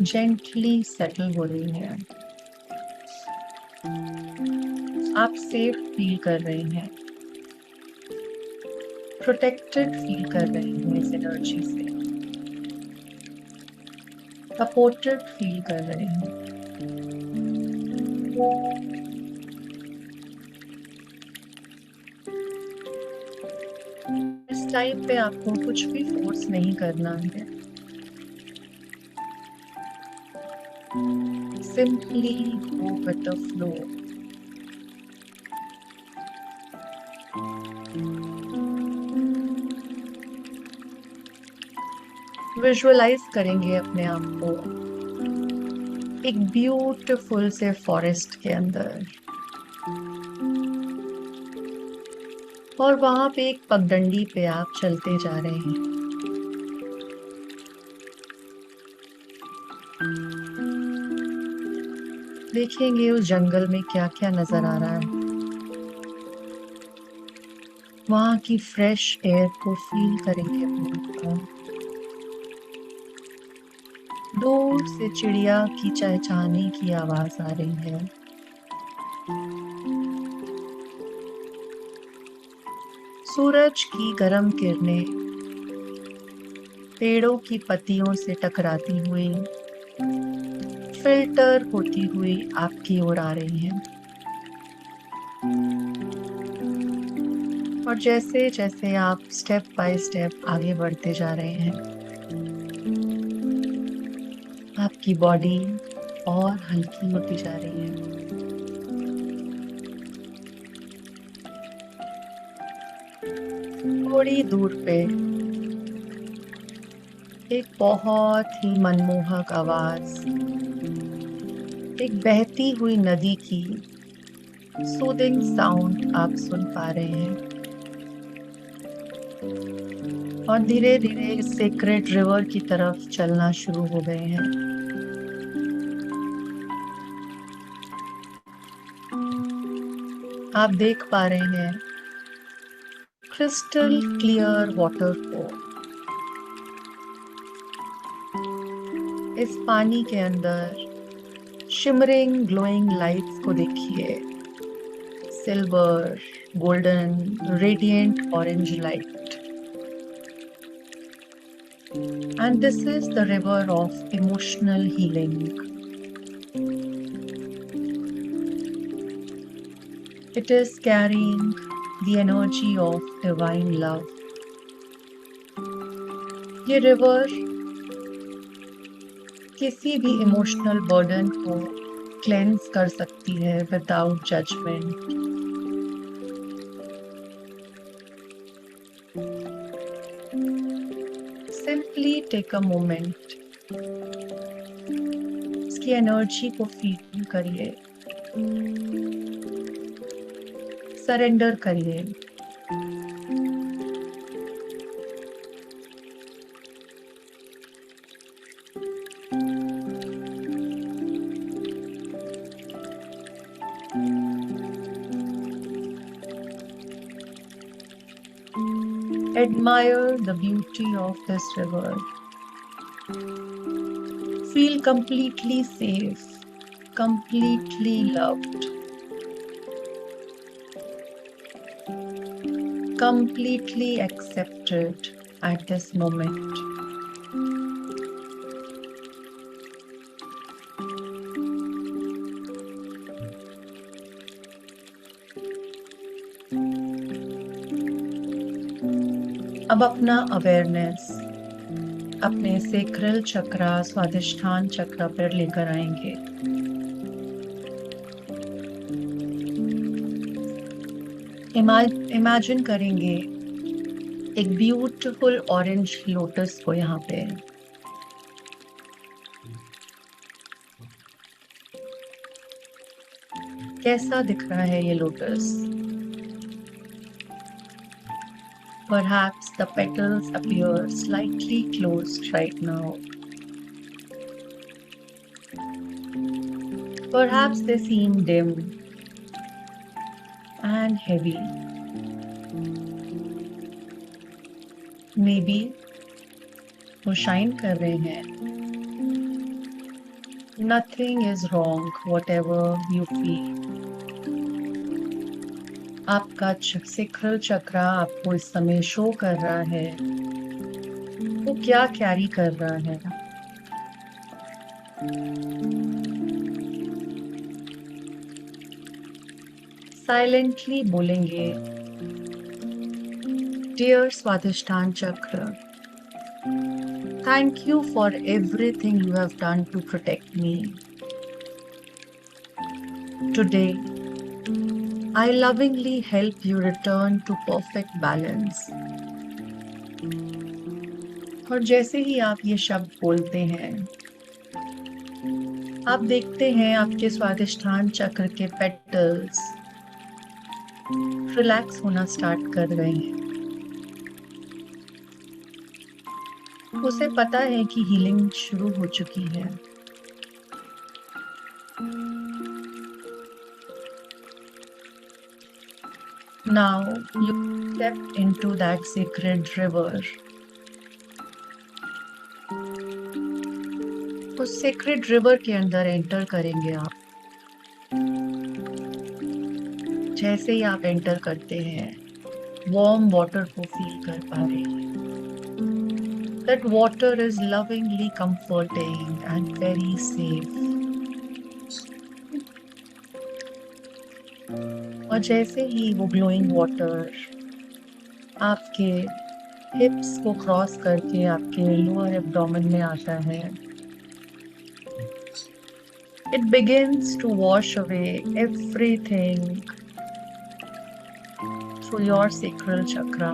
A: जेंटली सेटल हो रही है। आप सेफ फील कर रहे हैं, प्रोटेक्टेड फील कर रहे हैं इस एनर्जी से, सपोर्टेड फील कर रहे हैं। इस टाइम पे आपको कुछ भी फोर्स नहीं करना है, simply go with the flow. Visualise करेंगे अपने आप को एक ब्यूटीफुल से फॉरेस्ट के अंदर, और वहां पे एक पगडंडी पे आप चलते जा रहे हैं। देखेंगे उस जंगल में क्या क्या नजर आ रहा है। वहां की फ्रेश एयर को फील करेंगे अपने ऊपर। दूर से चिड़िया की चहचहाने की आवाज आ रही है। सूरज की गर्म किरणें पेड़ों की पत्तियों से टकराती हुई, फिल्टर होती हुई आपकी ओर आ रही हैं। और जैसे जैसे आप स्टेप बाय स्टेप आगे बढ़ते जा रहे हैं, आपकी बॉडी और हल्की होती जा रही है। थोड़ी दूर पे एक बहुत ही मनमोहक आवाज, एक बहती हुई नदी की सूदिंग साउंड आप सुन पा रहे हैं। और धीरे धीरे सेक्रेट रिवर की तरफ चलना शुरू हो गए हैं। आप देख पा रहे हैं क्रिस्टल क्लियर वाटर को। इस पानी के अंदर शिमरिंग ग्लोइंग लाइट्स को देखिए, silver, golden, radiant orange light. And this is the river of emotional healing. It is carrying the energy of divine love. ये रिवर किसी भी इमोशनल बर्डन को क्लेंस कर सकती है without judgement. Simply take a moment, इसकी energy को feel करिए, सरेंडर करिए। Admire the beauty of this river. Feel completely safe, completely loved, completely accepted at this moment. अब अपना अवेयरनेस अपने सेक्रल चक्रा, स्वादिष्ठान चक्र पर लेकर आएंगे। इमेजिन करेंगे एक ब्यूटीफुल ऑरेंज लोटस को यहाँ पे। कैसा दिख रहा है ये lotus? Perhaps the petals appear slightly closed right now. Perhaps they seem dim and heavy. May be वो शाइन कर रहे हैं. Nothing is wrong what ever you feel. आपका सेक्रल चक्रा आपको इस समय शो कर रहा है वो क्या कैरी कर रहा है. साइलेंटली बोलेंगे, dear Swadhisthana chakra, thank you for everything you have done to protect me. Today I lovingly help you return to perfect balance. और जैसे ही आप ये शब्द बोलते हैं, आप देखते हैं आपके स्वादिष्ठान चक्र के पेटल्स रिलैक्स होना स्टार्ट कर रहे हैं. उसे पता है कि हीलिंग शुरू हो चुकी है. Now you step into that sacred river. उस सेक्रेड रिवर के अंदर एंटर करेंगे आप. जैसे ही आप एंटर करते हैं, वार्म वाटर को फील कर पा रहे हैं. That water is lovingly comforting and very safe. और जैसे ही वो ग्लोइंग वाटर आपके हिप्स को क्रॉस करके आपके लोअर एब्डोमेन में आता है, it begins to wash away everything through your sacral chakra.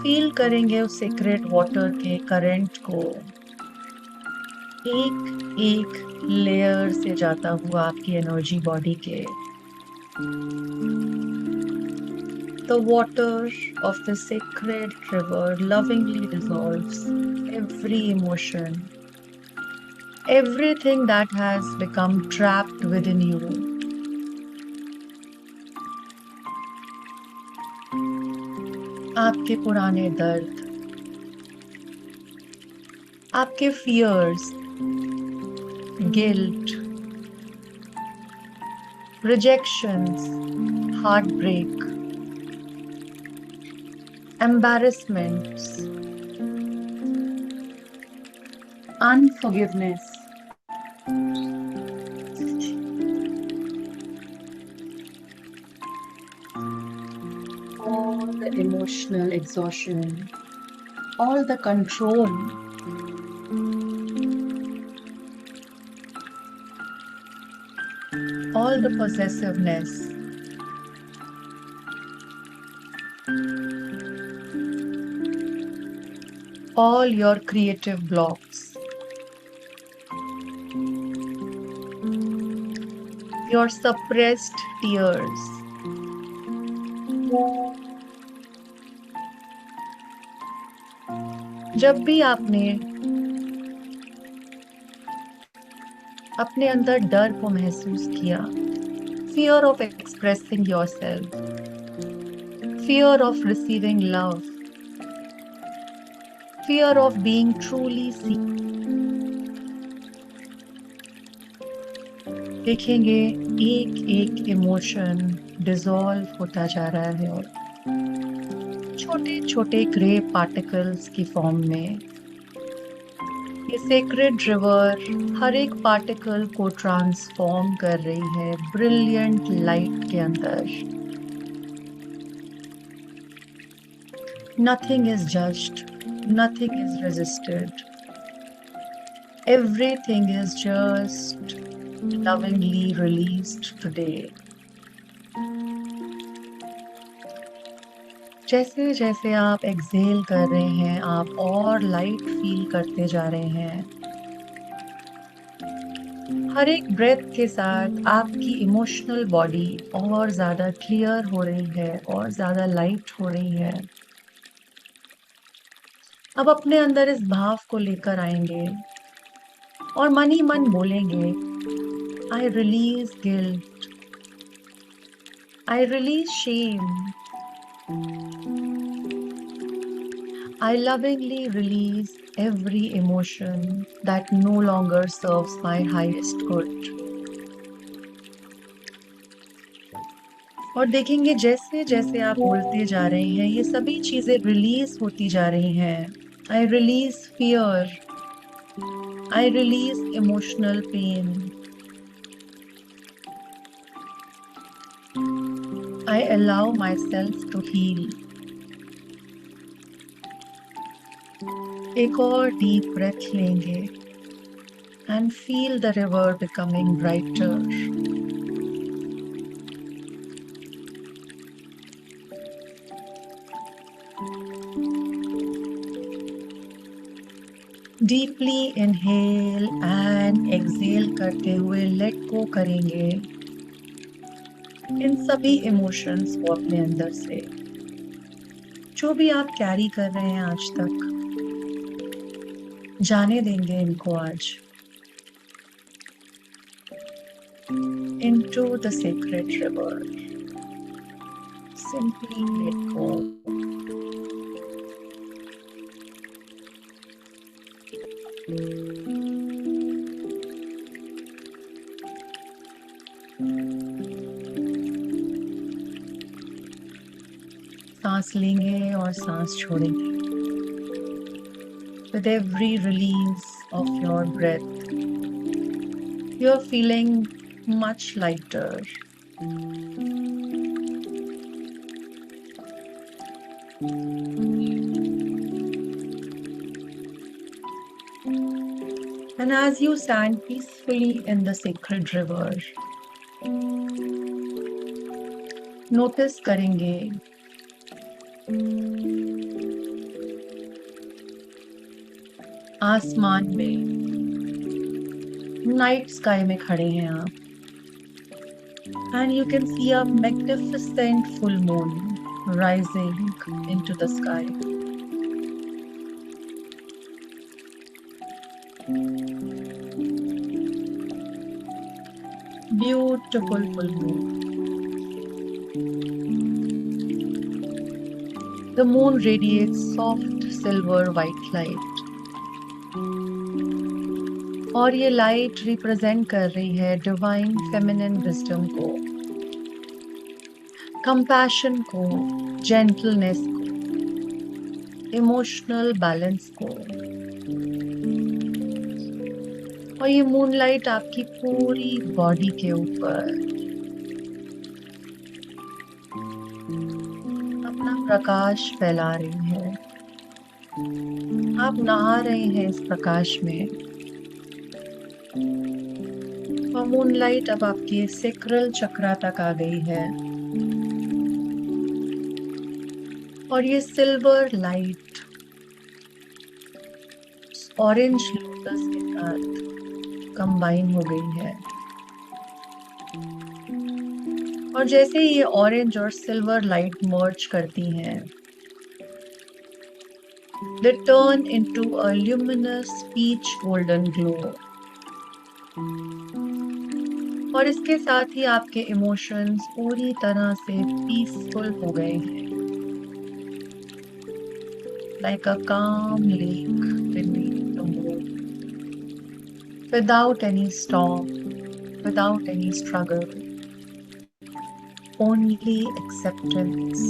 A: Feel करेंगे उस सीक्रेट वाटर के करंट को एक एक लेयर से जाता हुआ आपकी एनर्जी बॉडी के. The water of the sacred river lovingly dissolves every emotion, everything that has become trapped within you. आपके पुराने दर्द, आपके fears, guilt, rejections, heartbreak, embarrassments, unforgiveness, all the emotional exhaustion, all the control, all the possessiveness, all your creative blocks, your suppressed tears, जब भी आपने अपने अंदर डर को महसूस किया, fear of expressing yourself, fear of receiving love, fear of being truly seen, देखेंगे एक एक इमोशन डिसॉल्व होता जा रहा है और छोटे छोटे ग्रे पार्टिकल्स की फॉर्म में ये सेक्रेड रिवर हर एक पार्टिकल को ट्रांसफॉर्म कर रही है ब्रिलियंट लाइट के अंदर. Nothing is judged, nothing is resisted, everything is just lovingly released today. जैसे जैसे आप एक्सेल कर रहे हैं, आप और लाइट फील करते जा रहे हैं. हर एक ब्रेथ के साथ आपकी इमोशनल बॉडी और ज्यादा क्लियर हो रही है और ज्यादा लाइट हो रही है. अब अपने अंदर इस भाव को लेकर आएंगे और मन ही मन बोलेंगे, I release guilt, I release shame, I lovingly release every emotion that no longer serves my highest good. और देखेंगे जैसे जैसे आप बोलते जा रहे हैं ये सभी चीजें रिलीज होती जा रही हैं. I release fear. I release emotional pain. I allow myself to heal. एक और डीप ब्रेथ लेंगे and feel the river becoming brighter. Deeply inhale and exhale करते हुए लेट गो करेंगे इन सभी इमोशंस को अपने अंदर से, जो भी आप कैरी कर रहे हैं आज तक. जाने देंगे इनको आज into the sacred river. Simply let go. सांस लेंगे और सांस छोड़ेंगे. With every release of your breath, you're feeling much lighter. And as you stand peacefully in the sacred river, notice करेंगे आसमान में, नाइट स्काई में खड़े हैं आप. And you can see a magnificent full moon rising into the sky. Beautiful full moon. The moon radiates soft silver white light. और ये light represent कर रही है डिवाइन फेमिनिन विजडम को, कंपैशन को, जेंटलनेस को, इमोशनल बैलेंस को. और ये मूनलाइट आपकी पूरी बॉडी के ऊपर अपना प्रकाश फैला रही है. आप नहा रहे हैं इस प्रकाश में. और मूनलाइट अब आपके सेक्रल चक्रा तक आ गई है. और ये सिल्वर लाइट ऑरेंज लोटस के साथ कंबाइन हो गई है. और जैसे ही ये ऑरेंज और सिल्वर लाइट मर्ज करती हैं, they turn into a luminous peach golden glow. और इसके साथ ही आपके इमोशंस पूरी तरह से पीसफुल हो गए हैं, like a calm lake beneath the moon, without any storm, without any struggle, only acceptance.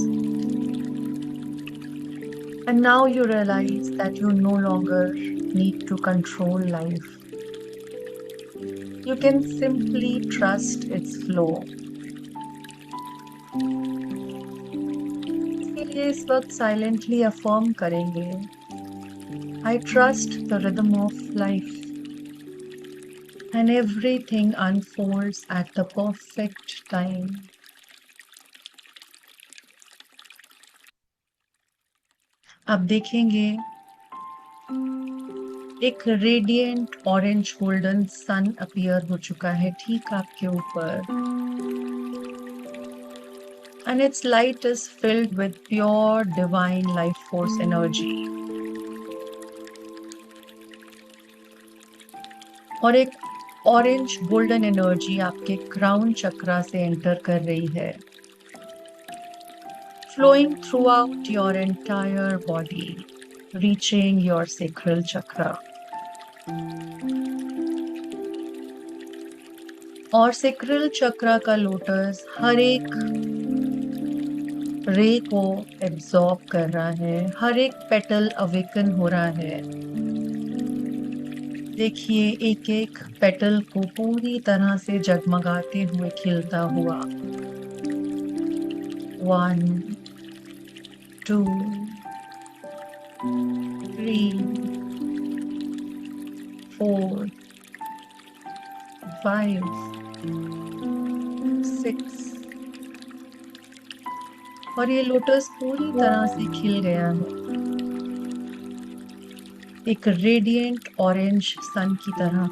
A: And now you realize that you no longer need to control life. You can simply trust its flow. इसलिए इस वक्त silently affirm करेंगे, I trust the rhythm of life and everything unfolds at the perfect time. अब देखेंगे एक radiant orange golden सन appear हो चुका है ठीक आपके ऊपर. And its light is filled with pure divine life force energy. और एक ऑरेंज गोल्डन एनर्जी आपके क्राउन चक्रा से एंटर कर रही है, flowing throughout your entire body, reaching your sacral chakra. और सेक्रल चक्रा का लोटस हर एक रे को एब्जॉर्ब कर रहा है, हर एक पेटल अवेकन हो रहा है। देखिए एक एक पेटल को पूरी तरह से जगमगाते हुए खिलता हुआ। 1 2 3 4 5 6 और ये लोटस पूरी तरह से खिल गया है, एक रेडिएंट ऑरेंज सन की तरह।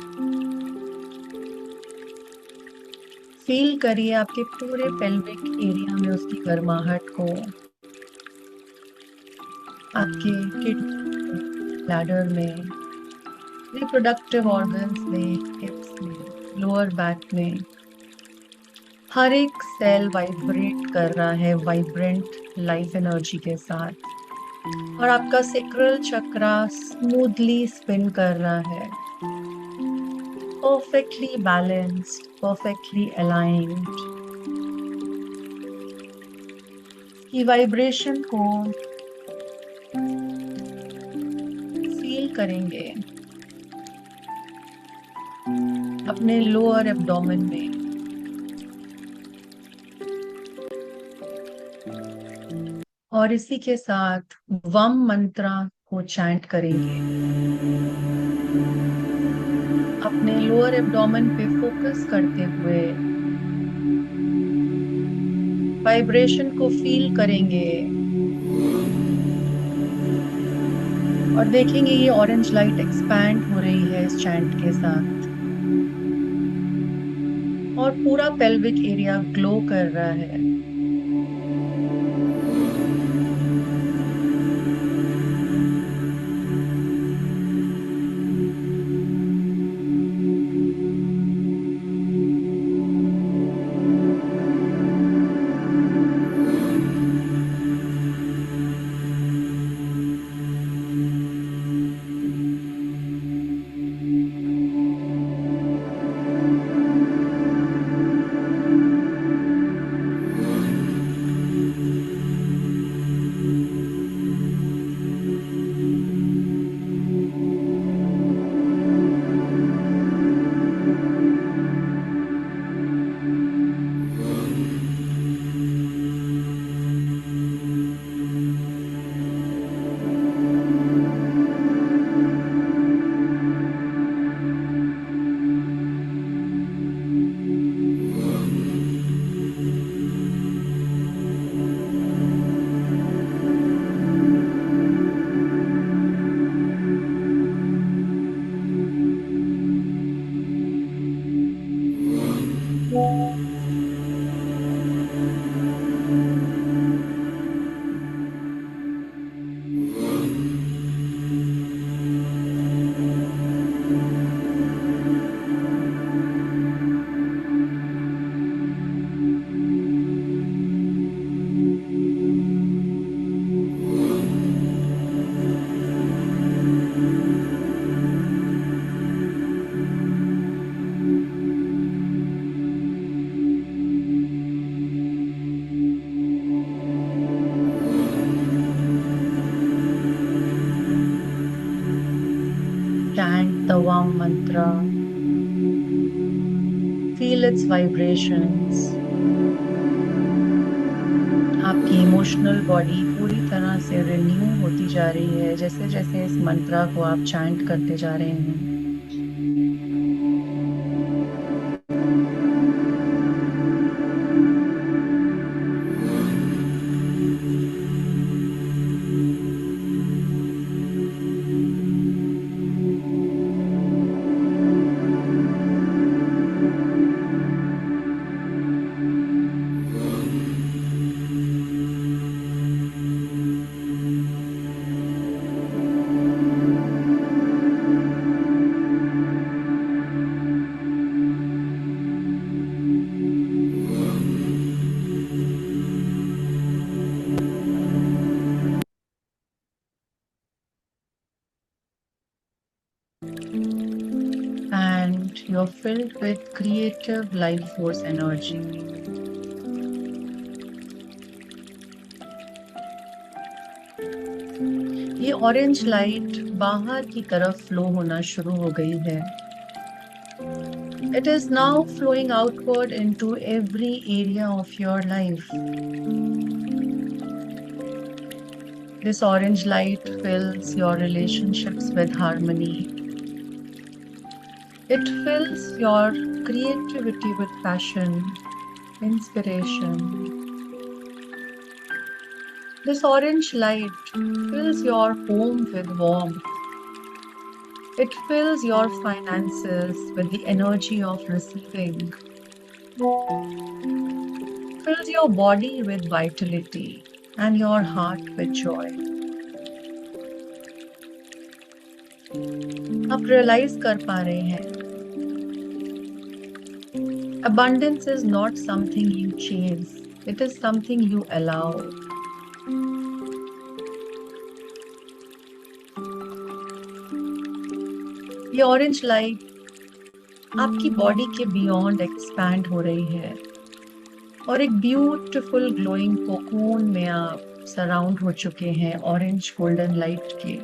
A: फील करिए आपके पूरे पेल्विक एरिया में उसकी गर्माहट को, आपके किडनी, ब्लैडर में, रिप्रोडक्टिव ऑर्गन्स में, हिप्स में, लोअर बैक में। हर एक सेल वाइब्रेट कर रहा है वाइब्रेंट लाइफ एनर्जी के साथ और आपका सेक्रल चक्रा स्मूथली स्पिन कर रहा है, perfectly balanced, perfectly aligned. की वाइब्रेशन को फील करेंगे अपने लोअर एब्डोमेन में। और इसी के साथ वम मंत्र को चैंट करेंगे, अपने लोअर एब्डोमेन पे फोकस करते हुए वाइब्रेशन को फील करेंगे और देखेंगे ये ऑरेंज लाइट एक्सपैंड हो रही है इस चैंट के साथ और पूरा पेल्विक एरिया ग्लो कर रहा है। Chant the Vam mantra. Feel its vibrations. आपकी इमोशनल बॉडी पूरी तरह से रिन्यू होती जा रही है जैसे जैसे इस मंत्रा को आप चैंट करते जा रहे हैं। you're filled with creative life force energy. ये ऑरेंज लाइट बाहर की तरफ फ्लो होना शुरू हो गई है. It is now flowing outward into every area of your life. This orange light fills your relationships with harmony. It fills your creativity with passion, inspiration. This orange light fills your home with warmth. It fills your finances with the energy of receiving. Fills your body with vitality and your heart with joy. आप realize कर पा रहे हैं, abundance is not something you chase, it is something you allow. ये orange light आपकी body के beyond expand हो रही है और एक ब्यूटीफुल ग्लोइंग कोकून में आप सराउंड हो चुके हैं ऑरेंज गोल्डन लाइट के.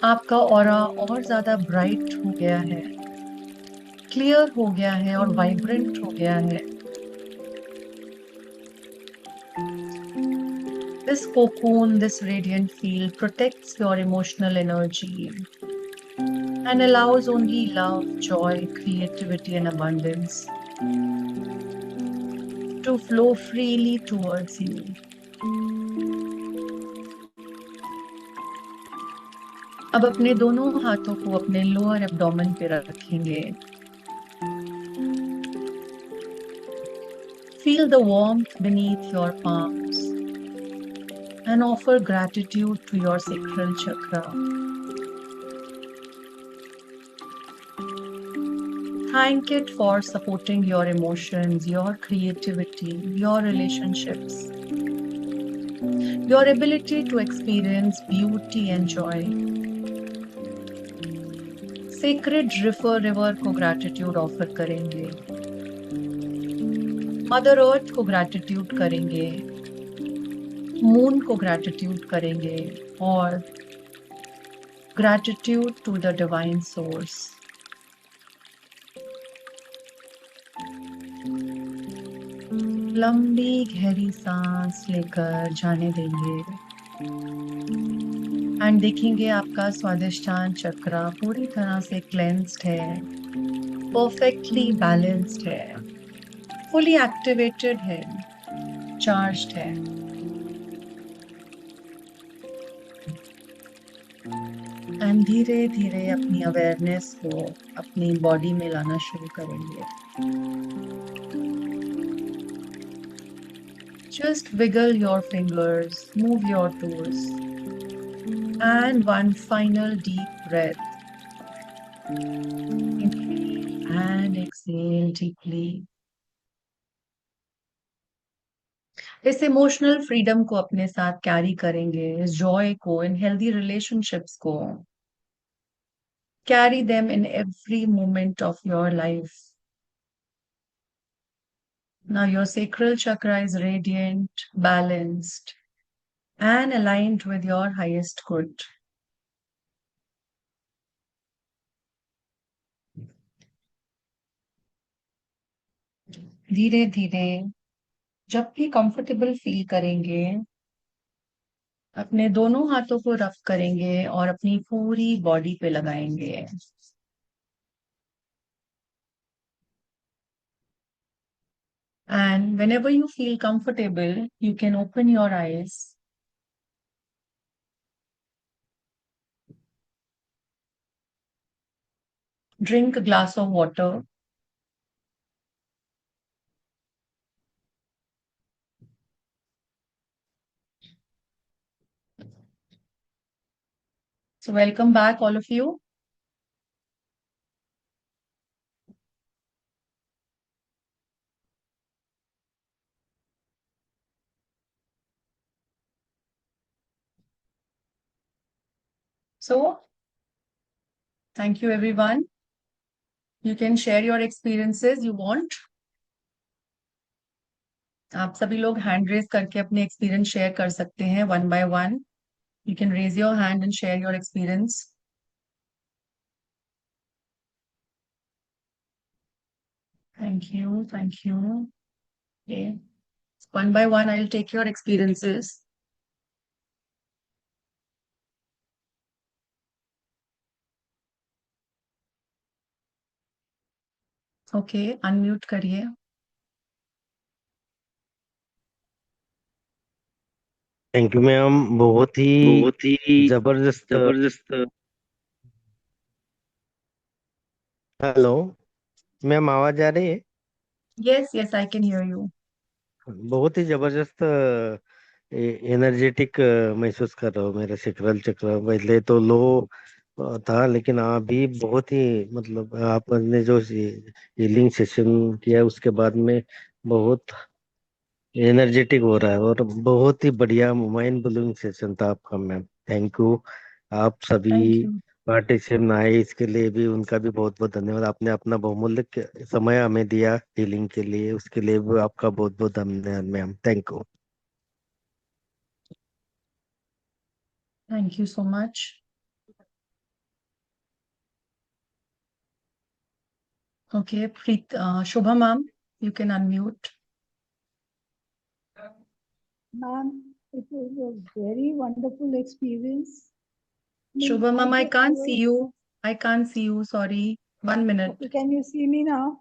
A: आपका ऑरा और ज्यादा ब्राइट हो गया है, क्लियर हो गया है और वाइब्रेंट हो गया है. This cocoon, this radiant field protects your emotional energy and allows only love, joy, creativity, and abundance to flow freely towards you. अब अपने दोनों हाथों को अपने लोअर एब्डोमेन पे रखेंगे. Feel the warmth beneath your palms and offer gratitude to your sacral chakra. Thank it for supporting your emotions, your creativity, your relationships, your ability to experience beauty and joy. Sacred river को gratitude offer करेंगे. Mother Earth को gratitude करेंगे. Moon को gratitude करेंगे और gratitude to the divine source. लंबी गहरी सांस लेकर जाने देंगे एंड देखेंगे आपका स्वादिष्टान चक्र पूरी तरह से क्लेंस्ड है, परफेक्टली बैलेंस्ड है, फुली एक्टिवेटेड है, चार्ज्ड है. एंड धीरे धीरे अपनी अवेयरनेस को अपनी बॉडी में लाना शुरू करेंगे. Just wiggle your fingers, move your toes, and one final deep breath. Inhale and exhale deeply. इस इमोशनल फ्रीडम को अपने साथ कैरी करेंगे, इस जॉय को, इन हेल्दी रिलेशनशिप्स को. Carry them in every moment of your life. Now your sacral chakra is radiant, balanced, and aligned with your highest good. धीरे धीरे जब भी कंफर्टेबल फील करेंगे, अपने दोनों हाथों को रब करेंगे और अपनी पूरी बॉडी पे लगाएंगे. And whenever you feel comfortable, you can open your eyes. Drink a glass of water. So welcome back, all of you. So Thank you, everyone. You can share your experiences you want. आप सभी लोग hand raise करके अपने experience share कर सकते हैं one by one. You can raise your hand and share your experience. Thank you. Thank you. Okay. One by one, I'll take your experiences. Okay, unmute करिए.
B: Thank you ma'am, बहुत ही
C: बहुत ही
B: जबरदस्त.
C: जबरदस्त.
B: Hello ma'am, आवाज आ रही है?
A: Yes, yes, I can hear you.
B: बहुत ही जबरदस्त एनर्जेटिक महसूस कर रहा हूँ. मेरा सेक्रल चक्र पहले तो लो था, लेकिन अभी बहुत ही, मतलब आपने जो हीलिंग सेशन किया उसके बाद में बहुत एनर्जेटिक हो रहा है, और बहुत ही बढ़िया माइंड ब्लोइंग सेशन था आपका मैम. Thank you. आप सभी
A: Thank you.
B: पार्टिसिपेंट आए, इसके लिए भी उनका भी बहुत बहुत धन्यवाद. आपने अपना बहुमूल्य समय हमें दिया हीलिंग के लिए, उसके लिए भी आपका बहुत बहुत धन्यवाद ma'am. Thank you.
A: Thank you so much. Okay, Shubha ma'am, you can unmute.
D: Ma'am, it was a very wonderful experience. I mean,
A: Shubha ma'am, I
D: I
A: can't see
D: was,
A: you. I can't see you. Sorry. 1 minute.
D: okay, can you see me now?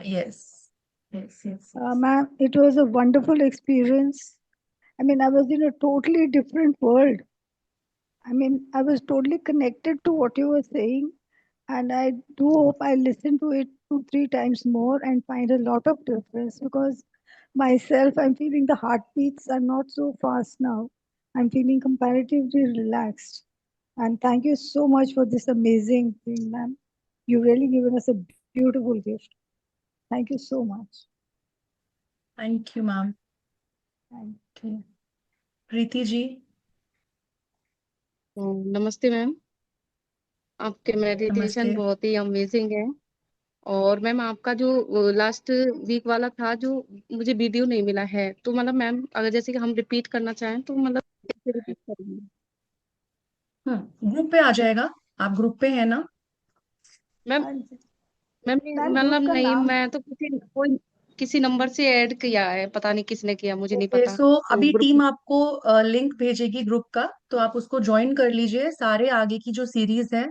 A: Yes. Yes, yes, yes.
D: Ma'am, it was a wonderful experience. I mean, I was in a totally different world. I mean, I was totally connected to what you were saying. And I do hope I listen to it 2, 3 times more and find a lot of difference because myself, I'm feeling the heartbeats are not so fast now. I'm feeling comparatively relaxed. And thank you so much for this amazing thing, ma'am. You really given us a beautiful gift. Thank you so much.
A: Thank you, ma'am.
D: Thank
A: Okay. Preeti ji.
C: नमस्ते ma'am, आपके meditation
A: नमस्ते.
C: बहुत ही amazing है. और ma'am आपका जो last week वाला था, जो मुझे वीडियो नहीं मिला है, तो मतलब मैम अगर जैसे कि हम रिपीट करना चाहें तो मतलब कैसे रिपीट करेंगे?
A: ग्रुप पे आ जाएगा. आप ग्रुप पे है ना?
C: Ma'am
D: you.
C: Ma'am
D: ma'am group
C: मतलब
D: का
C: नहीं,
D: नाम
C: मैं तो किसी नंबर से ऐड किया है, पता नहीं किसने किया, मुझे नहीं
A: ओके,
C: पता.
A: सो
C: तो
A: अभी
C: ग्रुप.
A: टीम आपको लिंक भेजेगी ग्रुप का, तो आप उसको ज्वाइन कर लीजिए. सारे आगे की जो सीरीज है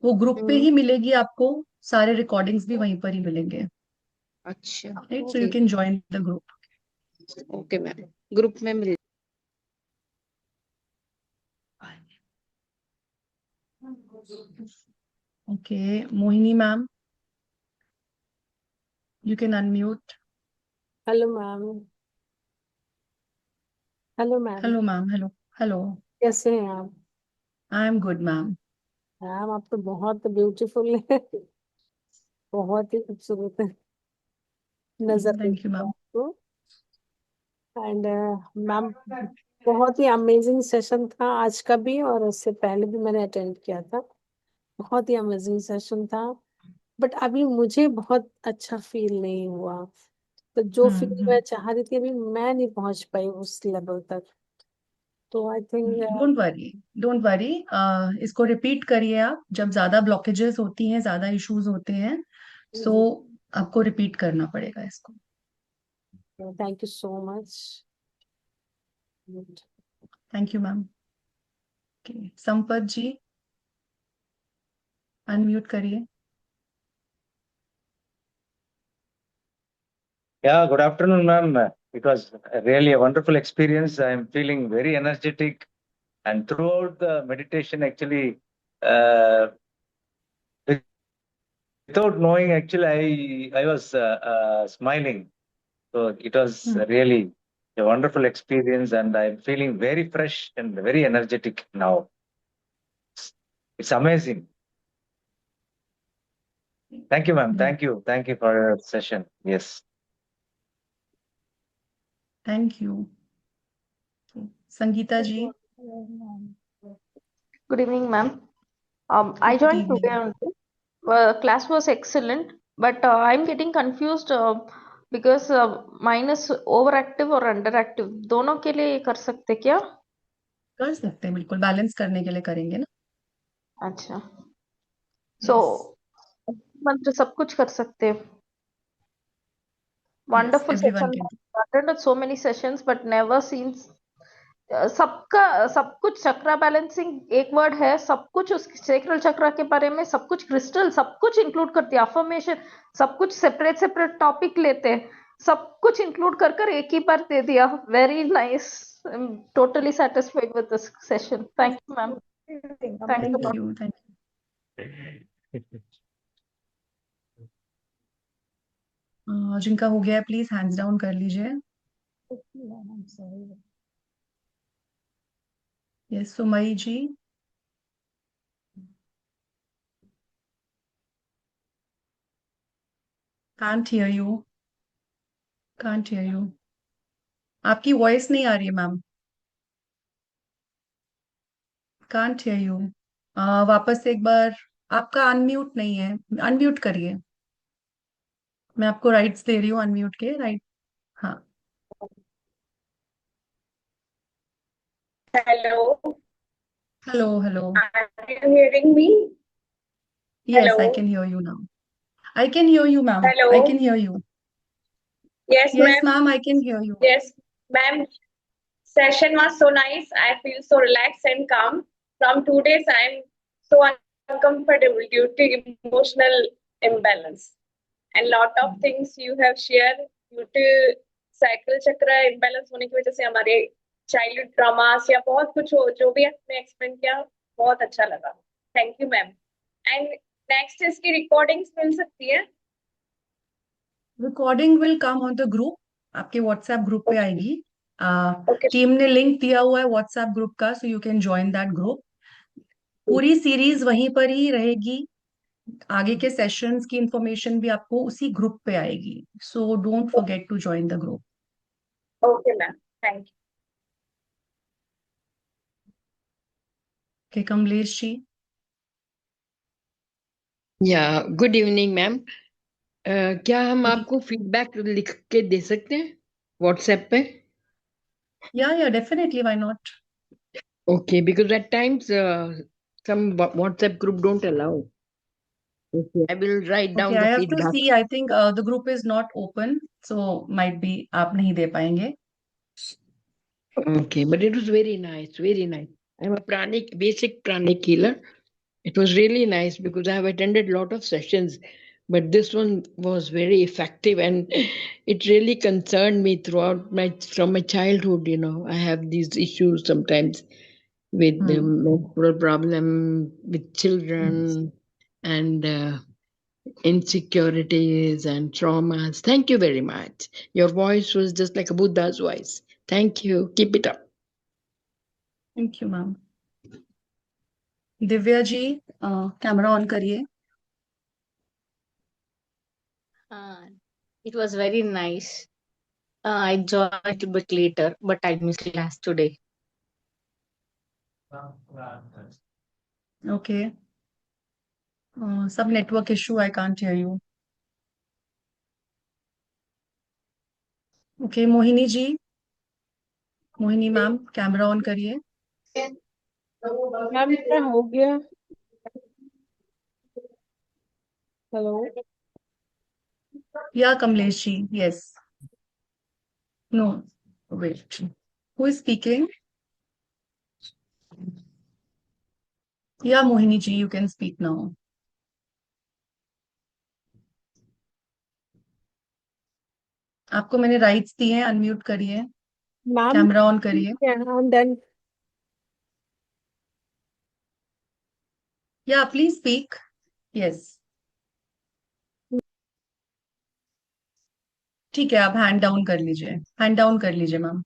A: वो ग्रुप पे ही मिलेगी आपको. सारे रिकॉर्डिंग्स भी वहीं पर ही मिलेंगे.
C: अच्छा,
A: राइट, सो यू
C: ठीक.
A: Can join the group.
C: Okay ma'am, group में मिल.
A: Okay, Mohini ma'am, you can unmute.
E: Hello ma'am. Hello ma'am,
A: hello ma'am. Hello. Hello.
E: कैसे हैं आप?
A: I am good ma'am.
E: Ma'am आप तो बहुत ब्यूटीफुल है. बहुत ही खूबसूरत है, नजर
A: थैंक यू
E: देखिए
A: मैम.
E: आपको. एंड मैम, बहुत ही अमेजिंग सेशन था आज का भी, और उससे पहले भी मैंने अटेंड किया था. बहुत ही अमेजिंग सेशन था. बट अभी मुझे बहुत अच्छा फील नहीं हुआ. तो जो फील मैं चाह रही थी, अभी मैं नहीं पहुंच पाई उस लेवल तक. तो I think.
A: Don't worry. Don't worry. इसको रिपीट करिए आप. जब ज्यादा ब्लॉकेजेस होती हैं, ज्यादा इश्यूज होते हैं, सो आपको रिपीट करना पड़ेगा इसको.
E: Thank you so much.
A: Thank you ma'am. Sampat ji, unmute करिए.
F: Yeah, good afternoon, ma'am. It was really a wonderful experience. I'm feeling very energetic, and throughout the meditation, actually, uh, without knowing, actually, I was smiling. So it was really a wonderful experience, and I'm feeling very fresh and very energetic now. It's amazing. Thank you, ma'am. Thank you. Thank you for your session. Yes.
A: Thank you. Sangeeta ji.
G: Good evening ma'am. I
A: Good
G: joined today
A: evening.
G: only. Class was excellent, but I'm getting confused because mine is overactive और underactive. दोनों के लिए कर सकते क्या?
A: कर सकते हैं, बिल्कुल बैलेंस करने के लिए करेंगे ना.
G: अच्छा. So
A: Yes.
G: मंत्र सब कुछ कर सकते हैं.
A: Yes,
G: Wonderful
A: everyone
G: session.
A: can.
G: I've attended so many sessions, but never seen सबका सब कुछ चक्रा बैलेंसिंग एक वर्ड है. सब कुछ उस सेक्रल चक्रा के बारे में सब कुछ क्रिस्टल सब कुछ इंक्लूड करती है. अफर्मेशन सब कुछ सेपरेट सेपरेट टॉपिक लेते हैं. सब कुछ इंक्लूड कर कर एक ही बार दे दिया. Very nice. I am totally satisfied with this session. Thank you ma'am. Thank you.
A: Thank you. Thank you. जिनका हो गया है प्लीज हैंड्स डाउन कर लीजिए.
D: I'm sorry.
A: Yes Sumai ji. Can't hear you. Can't hear you. आपकी वॉइस नहीं आ रही है मैम. Can't hear you. वापस से एक बार. आपका अनम्यूट नहीं है. अनम्यूट करिए. मैं आपको राइट्स दे रही हूँ अनम्यूट के. राइट. हाँ.
H: Hello,
A: hello hello.
H: are you hearing me?
A: Yes I
H: Hello,
A: can hear you now. I can hear you ma'am. I can
H: hello.
A: Here you.
H: Yes,
A: yes
H: ma'am.
A: Ma'am I can hear you.
H: Yes, ma'am. Session was so nice. I feel so relaxed and calm. From 2 days, I'm so uncomfortable due to emotional imbalance. And lot of things you have shared due to cycle chakra imbalance होने की वजह से हमारे childhood traumas या बहुत कुछ हो जो भी आपने explain किया बहुत अच्छा लगा. Thank you, ma'am. And next इसकी recordings मिल सकती है?
A: Recording will come on the group. आपके व्हाट्सएप ग्रुप पे
H: Okay.
A: आएगी.
H: Okay.
A: टीम ने लिंक दिया हुआ है व्हाट्सएप ग्रुप का, so you can join that group. पूरी सीरीज वहीं पर ही रहेगी. आगे के सेशंस की इंफॉर्मेशन भी आपको उसी ग्रुप पे आएगी. So don't forget to join the group.
H: Okay, ma'am. Thank you.
A: Okay Kamlesh ji.
I: Yeah good evening ma'am. क्या हम
A: Good
I: आपको फीडबैक लिख के दे सकते हैं व्हाट्सएप पे?
A: या definitely why not.
I: Okay, because at times some WhatsApp group don't allow. Okay, I will write
A: okay
I: down the
A: I have to
I: feedback.
A: See. I think the group is not open, so might be आप नहीं दे पाएंगे.
I: Okay, but it was very nice, very nice. I'm a pranic, basic pranic healer. It was really nice because I have attended a lot of sessions, but this one was very effective and it really concerned me throughout from my childhood. You know, I have these issues sometimes with the menstrual problem with children and insecurities and traumas. Thank you very much. Your voice was just like a Buddha's voice. Thank you. Keep it up.
A: Thank you ma'am. Divya ji camera on करिए.
J: It was very nice. I joined a bit later, but I missed class today.
A: Okay. सब network issue. I can't hear you. Okay Mohini ji. Mohini ma'am camera on करिए.
E: Ma'am मेरा हो गया. Hello.
A: Yeah Kamlesh ji. Yes. No wait. Who is speaking? Yeah Mohini ji you can speak now. आपको मैंने rights दिए हैं. Unmute करिए.
E: मैम
A: कैमरा ऑन करिए.
E: Then
A: yeah please speak. Yes. ठीक है आप हैंड डाउन कर लीजिए. हैंड डाउन कर लीजिए मैम.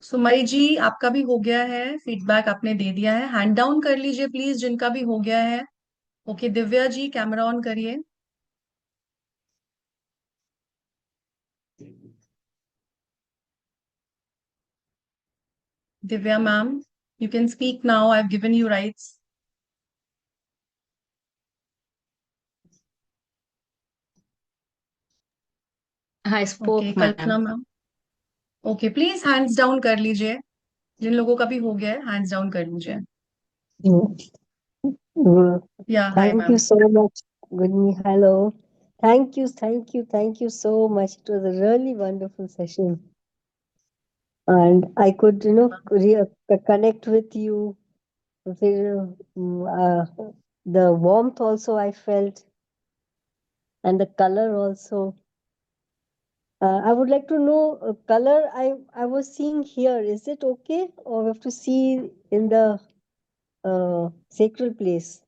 A: सुमई जी आपका भी हो गया है. फीडबैक आपने दे दिया है. हैंड डाउन कर लीजिए प्लीज जिनका भी हो गया है. Okay Divya ji camera on करिए. Divya ma'am. You can speak now. I've given you rights.
J: I spoke,
A: Okay, Kalpana
J: ma'am.
A: Ma'am. Okay, please hands down कर लीजिए. जिन लोगों का भी हो गया है, hands down कर लीजिए. Yeah, hi
K: Thank you
A: ma'am.
K: so much. Hello. Thank you so much. It was a really wonderful session. And I could, connect with you. The warmth also I felt, and the color also. I would like to know color I was seeing here. Is it okay, or we have to see in the sacral place,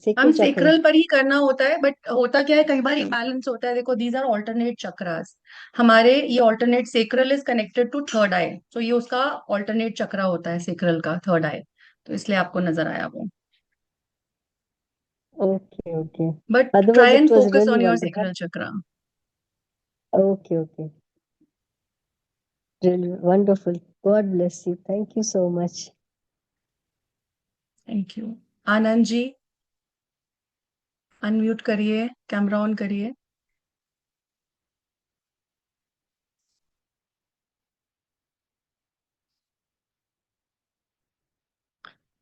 A: हम
K: sacral chakra?
A: Sacral पर ही करना होता है, but होता क्या है, कई बार imbalance होता है. देखो, दीज आर ऑल्टरनेट चक्रास. हमारे ये alternate, sacral is connected to third eye, तो ये उसका ऑल्टरनेट चक्रा होता है सेक्रल का, थर्ड आई. तो इसलिए आपको नजर आया वो.
K: Okay.
A: But
K: Otherwise,
A: try and
K: it was
A: focus
K: really
A: on your
K: wonderful.
A: Sacral chakra.
K: Okay. Really wonderful. God bless you. Thank you so much.
A: Thank you. Anand ji, unmute करिए, कैमरा ऑन करिए.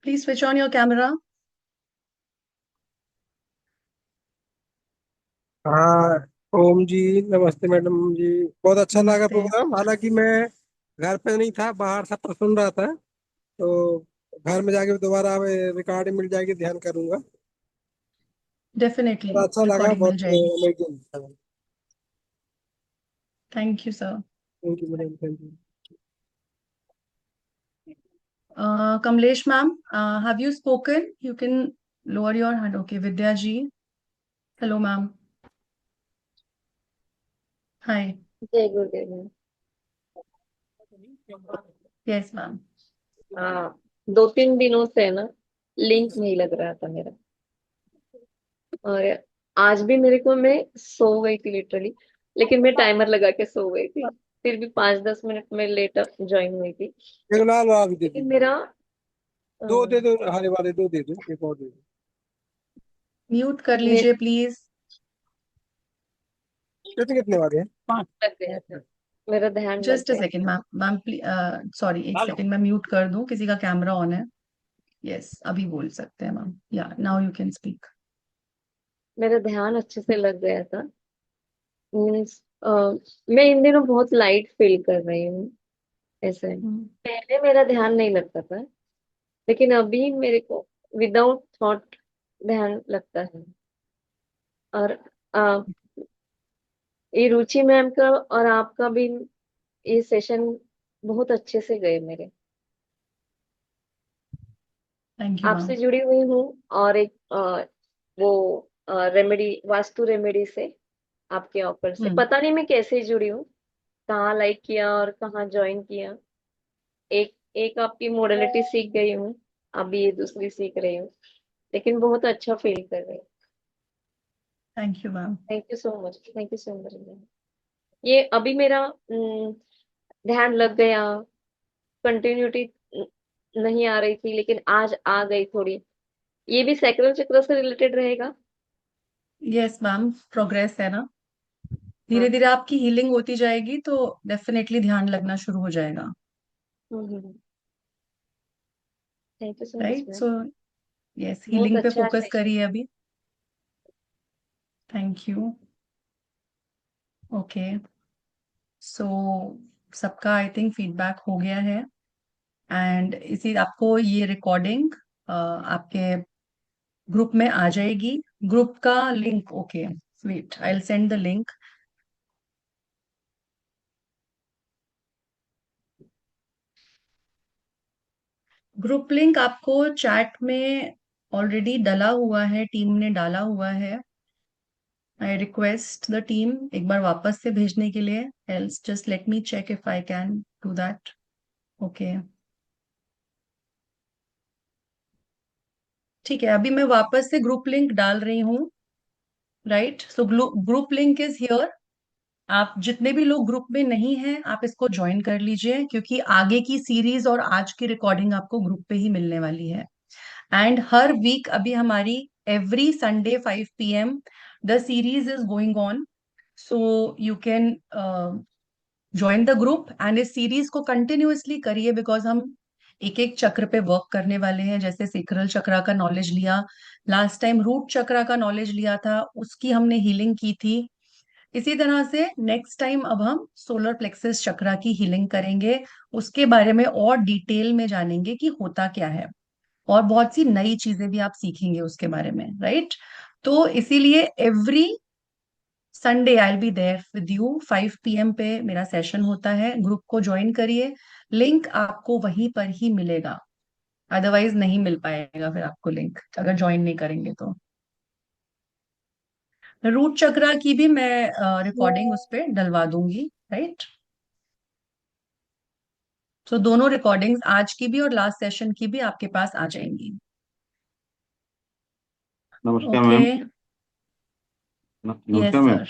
A: Please switch on your camera.
L: हाँ, ओम जी, नमस्ते madam जी। बहुत अच्छा लगा
A: नमस्ते.
L: Programme. हालांकि मैं घर पे नहीं था, बाहर था, पर सुन रहा था। तो घर में जाके दोबारा रिकॉर्डिंग मिल जाएगी, ध्यान करूंगा।
A: डेफिनेटली
L: बहुत अच्छा लगा,
A: रिकॉर्डिंग मिल
L: बहुत
A: जाएगी.
L: Amazing.
A: Thank you sir.
L: Thank you madam, thank you.
A: Kamlesh ma'am, have you spoken? You can lower your hand. Okay, Vidya ji. Hello ma'am. Hi.
M: जय गुरुदेव।
A: Yes ma'am.
M: हाँ, 2-3 दिनों से ना लिंक नहीं लग रहा था मेरा, और आज भी मैं सो गई थी लिटरली, लेकिन मैं टाइमर लगा के सो गई थी, फिर भी 5-10 मिनट में लेटर ज्वाइन हुई थी।
L: एक लाल वाला भी दे
M: लेकिन
L: दीजिए।
M: मेरा
L: दो दे दो, हरे वाले 2 दे दो, एक और दे दो।
A: म्यूट कर
M: मेरे
A: लीजिए प्लीज.
L: कितने वाले हैं? 5।
M: लग गया था, मेरा ध्यान लग
A: जस्ट अ
M: गया।
A: Second ma'am. मैम सॉरी, एक सेकेंड, मैं म्यूट कर दूं. किसी का कैमरा ऑन है. यस, अभी बोल सकते हैं मैम. या नाउ यू कैन स्पीक.
M: मेरा ध्यान अच्छे से लग गया था। मीन्स मैं इन दिनों बहुत लाइट फील कर रही हूँ ऐसे। पहले मेरा ध्यान नहीं लगता था, लेकिन अभी मेरे को विदाउट थॉट ध्यान लगता है। और अ, ये रुचि मैम का और आपका भी ये सेशन बहुत अच्छे से गए मेरे।
A: थैंक यू
M: आपसे
A: मैम.
M: जुड़ी हुई हूँ, और एक वो रेमेडी, वास्तु रेमेडी से, आपके ऑफर से पता नहीं मैं कैसे जुड़ी हूँ, कहाँ लाइक किया और कहाँ ज्वाइन किया। एक एक आपकी मोडलिटी सीख गई हूँ, अभी ये दूसरी सीख रही हूँ, लेकिन बहुत अच्छा फील कर रही हूँ।
A: Thank you ma'am.
M: Thank you so much, thank you so much. ये अभी मेरा ध्यान लग गया, कंटिन्यूटी नहीं आ रही थी, लेकिन आज आ गई थोड़ी। ये भी सैक्रल चक्र से रिलेटेड रहेगा?
A: यस मैम, प्रोग्रेस है ना. धीरे
M: हाँ।
A: धीरे आपकी हीलिंग होती जाएगी तो डेफिनेटली ध्यान लगना शुरू हो जाएगा.
M: Thank you so much
A: right.
M: Ma'am,
A: so yes,
M: बहुत
A: हीलिंग पे
M: अच्छा
A: फोकस
M: सेशन।
A: करिए अभी. Thank you. ओके, सो सबका आई थिंक फीडबैक हो गया है. एंड इसी आपको ये रिकॉर्डिंग आपके ग्रुप में आ जाएगी. ग्रुप का link, okay wait, I will send the link. Group link आपको चैट में ऑलरेडी डला हुआ है, टीम ने डाला हुआ है. आई रिक्वेस्ट द टीम एक बार वापस से भेजने के लिए. Else just let me check if I can do that. Okay, ठीक है, अभी मैं वापस से ग्रुप लिंक डाल रही हूँ. Right, so group link is here. आप जितने भी लोग ग्रुप में नहीं हैं आप इसको ज्वाइन कर लीजिए, क्योंकि आगे की सीरीज और आज की रिकॉर्डिंग आपको ग्रुप पे ही मिलने वाली है। एंड हर वीक अभी हमारी every Sunday 5 p.m. The series is going on, so you can join the group and इस सीरीज को कंटिन्यूअसली करिए, बिकॉज हम एक एक चक्र पे वर्क करने वाले हैं। जैसे सेक्रल चक्रा का नॉलेज लिया लास्ट टाइम, रूट चक्रा का नॉलेज लिया था, उसकी हमने हीलिंग की थी। इसी तरह से नेक्स्ट टाइम अब हम सोलर प्लेक्सस चक्रा की हीलिंग करेंगे, उसके बारे में और डिटेल में जानेंगे कि होता क्या है, और बहुत सी नई चीजें भी आप सीखेंगे उसके बारे में, राइट। तो इसीलिए every Sunday I will be there with you 5 p.m. पे मेरा सेशन होता है। ग्रुप को ज्वाइन करिए, लिंक आपको वहीं पर ही मिलेगा, अदरवाइज नहीं मिल पाएगा फिर आपको लिंक अगर ज्वाइन नहीं करेंगे तो। रूट चक्रा की भी मैं रिकॉर्डिंग उस पर डलवा दूंगी, राइट। तो दोनों रिकॉर्डिंग्स आज की भी और लास्ट सेशन की भी आपके पास आ जाएंगी।
N: नमस्कार
A: ओके,
N: मैम।
A: यस
N: नमस्कार मैम।
A: सर,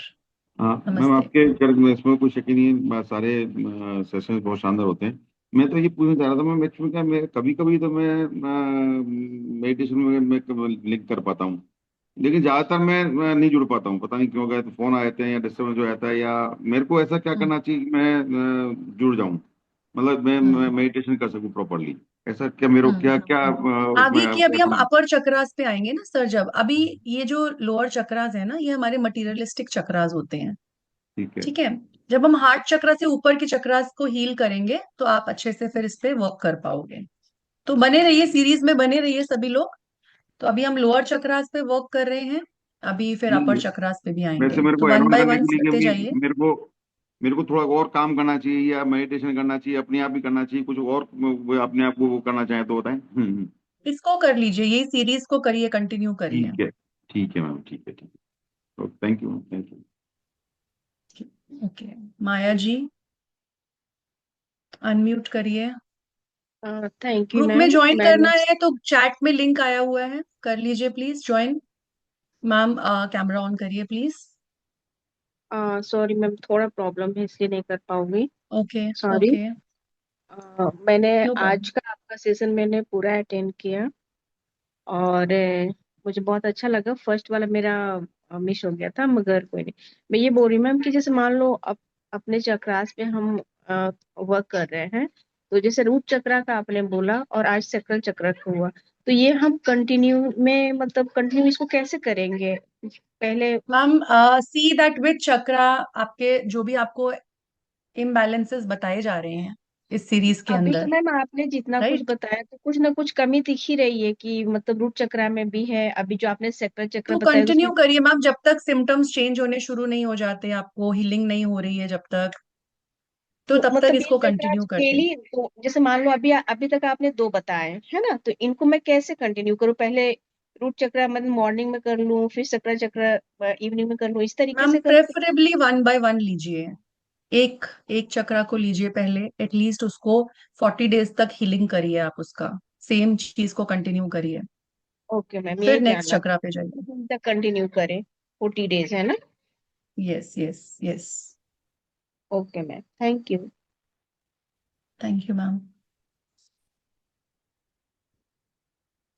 N: हाँ मैम,
A: नमस्ते।
N: आपके चर्च में इसमें कोई शक ही नहीं है, सारे सेशन बहुत शानदार होते हैं। मैं तो ये पूछना चाह रहा था मैम, एक्चुअली क्या मैं कभी कभी तो मैं मेडिटेशन में मैं लिंक कर पाता हूँ, लेकिन ज्यादातर मैं नहीं जुड़ पाता हूँ, पता नहीं क्यों, गए तो फोन आ जाते हैं या डिस्टर्बेंस हो जाता है, या मेरे को ऐसा क्या
A: हम्म
N: करना चाहिए कि मैं जुड़ जाऊँ, मतलब मैं
A: हम्म
N: मेडिटेशन कर सकूँ प्रॉपरली। ऐसा क्या मेरे को क्या क्या
A: आगे
N: उसमें
A: की अभी हम
N: अपना।
A: अपर चक्रास पे आएंगे ना सर। जब अभी ये जो लोअर चक्रास है ना, ये हमारे मटीरियलिस्टिक चक्रास होते हैं,
N: ठीक है।
A: ठीक है। जब हम हार्ट चक्र से ऊपर के चक्रास को हील करेंगे तो आप अच्छे से फिर इस पे वर्क कर पाओगे। तो बने रहिए, सीरीज में बने रहिए सभी लोग। तो अभी हम लोअर चक्रास पे वर्क कर रहे हैं, अभी फिर अपर
N: नहीं,
A: चक्रास पे भी
N: वैसे
A: आएंगे,
N: मेरे
A: तो
N: को
A: वन
N: ऐड
A: बाय
N: करने
A: वन
N: के लिए,
A: करते
N: क्योंकि
A: जाइए।
N: मेरे को थोड़ा और काम करना चाहिए या मेडिटेशन करना चाहिए, अपने आप ही करना चाहिए, कुछ और वो अपने आप को वो करना चाहे तो बताएं।
A: इसको कर लीजिए, यही सीरीज को करिए, कंटिन्यू करिए।
N: ठीक है। ठीक है मैम, ठीक है, ठीक है। Thank you ma'am, thank you.
A: Okay, Maya ji unmute करिए।
C: थैंक यू
A: ग्रुप में
C: मैम।
A: ज्वाइन
C: मैम
A: करना है तो चैट में लिंक आया हुआ है, कर लीजिए please join. Ma'am camera on करिए प्लीज।
C: सॉरी मैम, थोड़ा प्रॉब्लम है इसलिए नहीं कर पाऊंगी।
A: Okay
C: sorry.
A: ओके,
C: मैंने
A: नो
C: आज
A: प्रॉब्लम।
C: का आपका सेशन मैंने पूरा अटेंड किया, और मुझे बहुत अच्छा लगा। फर्स्ट वाला मेरा मिस हो गया था, मगर कोई नहीं। मैं ये बोल रही हूँ मैम कि जैसे मान लो अपने चक्रास पे हम वर्क कर रहे हैं, तो जैसे रूट चक्रा का आपने बोला और आज सेक्रल चक्र का हुआ, तो ये हम कंटिन्यू में, मतलब कंटिन्यू इसको कैसे करेंगे पहले।
A: मैम सी दैट विच चक्रा आपके जो भी आपको इम्बैलेंसेस बताए जा रहे हैं इस सीरीज के
C: अभी तो
A: अंदर,
C: मैम आपने जितना कुछ
A: राइट।
C: बताया तो कुछ ना कुछ कमी दिख ही रही है, कि मतलब रूट चक्रा में भी है, अभी जो आपने सेक्रल चक्र
A: तो
C: बताया उसमें।
A: कंटिन्यू करिए मैम, जब तक सिम्टम्स चेंज होने शुरू नहीं हो जाते, आपको हीलिंग नहीं हो रही है जब तक, तो
C: तो
A: तब तक
C: मतलब ये
A: इसको
C: चक्रास
A: कंटिन्यू करते हैं।
C: डेली, तो जैसे मान लो अभी अभी तक आपने दो बताए है ना, तो इनको मैं कैसे कंटिन्यू करूँ? पहले रूट चक्र मतलब मॉर्निंग में कर लूँ, फिर सेक्रल चक्र इवनिंग में कर लूँ, इस तरीके
A: मैम
C: से करूँ?
A: प्रेफरेबली वन बाय वन लीजिए, एक एक चक्रा को लीजिए पहले, एटलीस्ट उसको 40 डेज तक हीलिंग करिए आप उसका, सेम चीज को कंटिन्यू करिए,
C: ओके मैम,
A: फिर
C: यही
A: नेक्स्ट
C: जानना
A: चक्रा पे
C: था
A: जाइए।
C: दिन तक कंटिन्यू करें, 40 डेज है ना?
A: Yes yes yes.
C: Okay ma'am, thank you.
A: Thank you ma'am.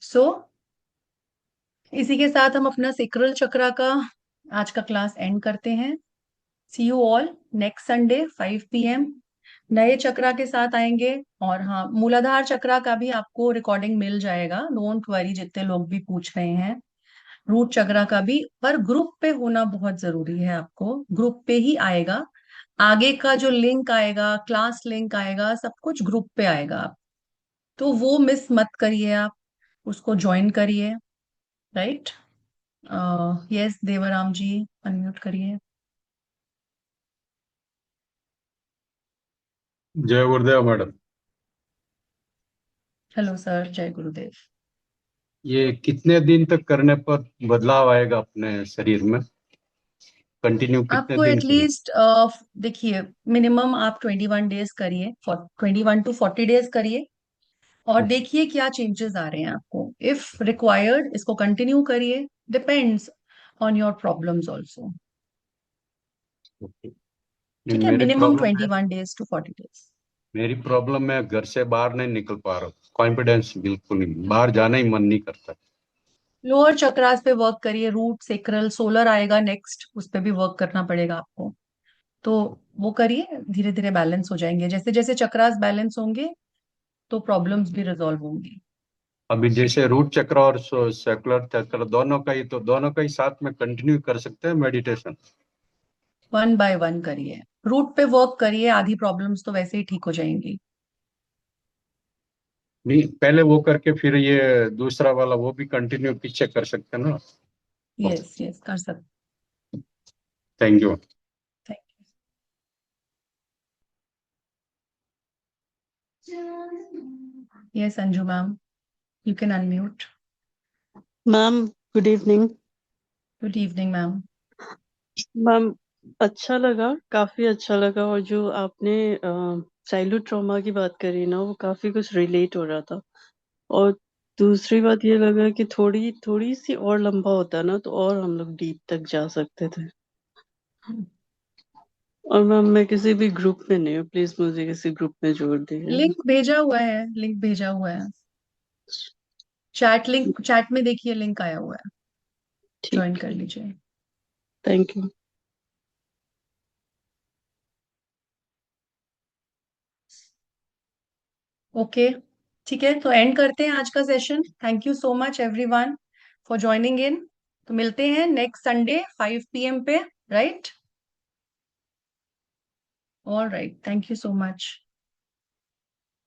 A: So इसी के साथ हम अपना सेक्रल चक्रा का आज का क्लास एंड करते हैं। See you all next Sunday 5 p.m. नए चक्रा के साथ आएंगे। और हाँ, मूलाधार चक्रा का भी आपको रिकॉर्डिंग मिल जाएगा, डोंट वरी, जितने लोग भी पूछ रहे हैं। रूट चक्रा का भी, पर ग्रुप पे होना बहुत जरूरी है, आपको ग्रुप पे ही आएगा। आगे का जो लिंक आएगा, क्लास लिंक आएगा, सब कुछ ग्रुप पे आएगा, तो वो मिस मत करिए आप, उसको ज्वाइन करिए, राइट। यस देवराम जी अनम्यूट करिए।
O: जय गुरुदेव मैडम।
A: हेलो सर, जय गुरुदेव।
O: ये कितने दिन तक करने पर बदलाव आएगा अपने शरीर में? कंटिन्यू कितने
A: आपको
O: दिन करें?
A: एटलीस्ट देखिए, मिनिमम आप 21 डेज करिए, 21 to 40 डेज करिए, और देखिए क्या चेंजेस आ रहे हैं आपको। इफ रिक्वायर्ड इसको कंटिन्यू करिए, depends on your problems also.
O: Okay. नहीं,
A: ठीक है,
O: मेरी
A: मिनिमम
O: प्रॉब्लम है
A: 21 days to 40 days।
O: मेरी प्रॉब्लम मैं घर से बाहर नहीं निकल पा रहा हूँ, कॉन्फिडेंस बिल्कुल नहीं, बाहर जाना ही मन नहीं करता।
A: लोअर चक्रास पे वर्क करिए, रूट, सेक्रल, सोलर आएगा नेक्स्ट, उस पे भी वर्क करना पड़ेगा आपको। तो वो करिए, धीरे धीरे बैलेंस हो जाएंगे। जैसे जैसे चक्रास बैलेंस होंगे तो प्रॉब्लम्स भी रिजॉल्व होंगी।
O: अभी जैसे रूट चक्र और सेकुलर चक्र दोनों का ही साथ में कंटिन्यू कर सकते हैं मेडिटेशन।
A: 1 by 1 करिए, रूट पे वर्क करिए, आधी प्रॉब्लम्स तो वैसे ही ठीक हो जाएंगी।
O: नहीं, पहले वो करके फिर ये दूसरा वाला वो भी कंटिन्यू पीछे कर सकते हैं ना।
A: यस यस, कर सकते।
O: Thank you.
A: Yes Anju ma'am, you can unmute.
P: Ma'am good evening.
A: Good evening ma'am.
P: Ma'am अच्छा लगा, काफी अच्छा लगा, और जो आपने चाइल्डहुड ट्रॉमा की बात करी ना, वो काफी कुछ रिलेट हो रहा था। और दूसरी बात ये लगा कि थोड़ी थोड़ी सी और लंबा होता ना तो और हम लोग डीप तक जा सकते थे। और मैम मैं किसी भी ग्रुप में नहीं हूँ, प्लीज मुझे किसी ग्रुप में जोड़ दीजिए।
A: लिंक भेजा हुआ है, लिंक भेजा हुआ है, लिंक चैट में देखिए, लिंक आया हुआ है, ज्वाइन कर लीजिए।
P: Thank you.
A: ओके ठीक है, तो एंड करते हैं आज का session. Thank you so much everyone for joining in. तो मिलते हैं नेक्स्ट संडे 5 PM पे, right? All right, thank you so much.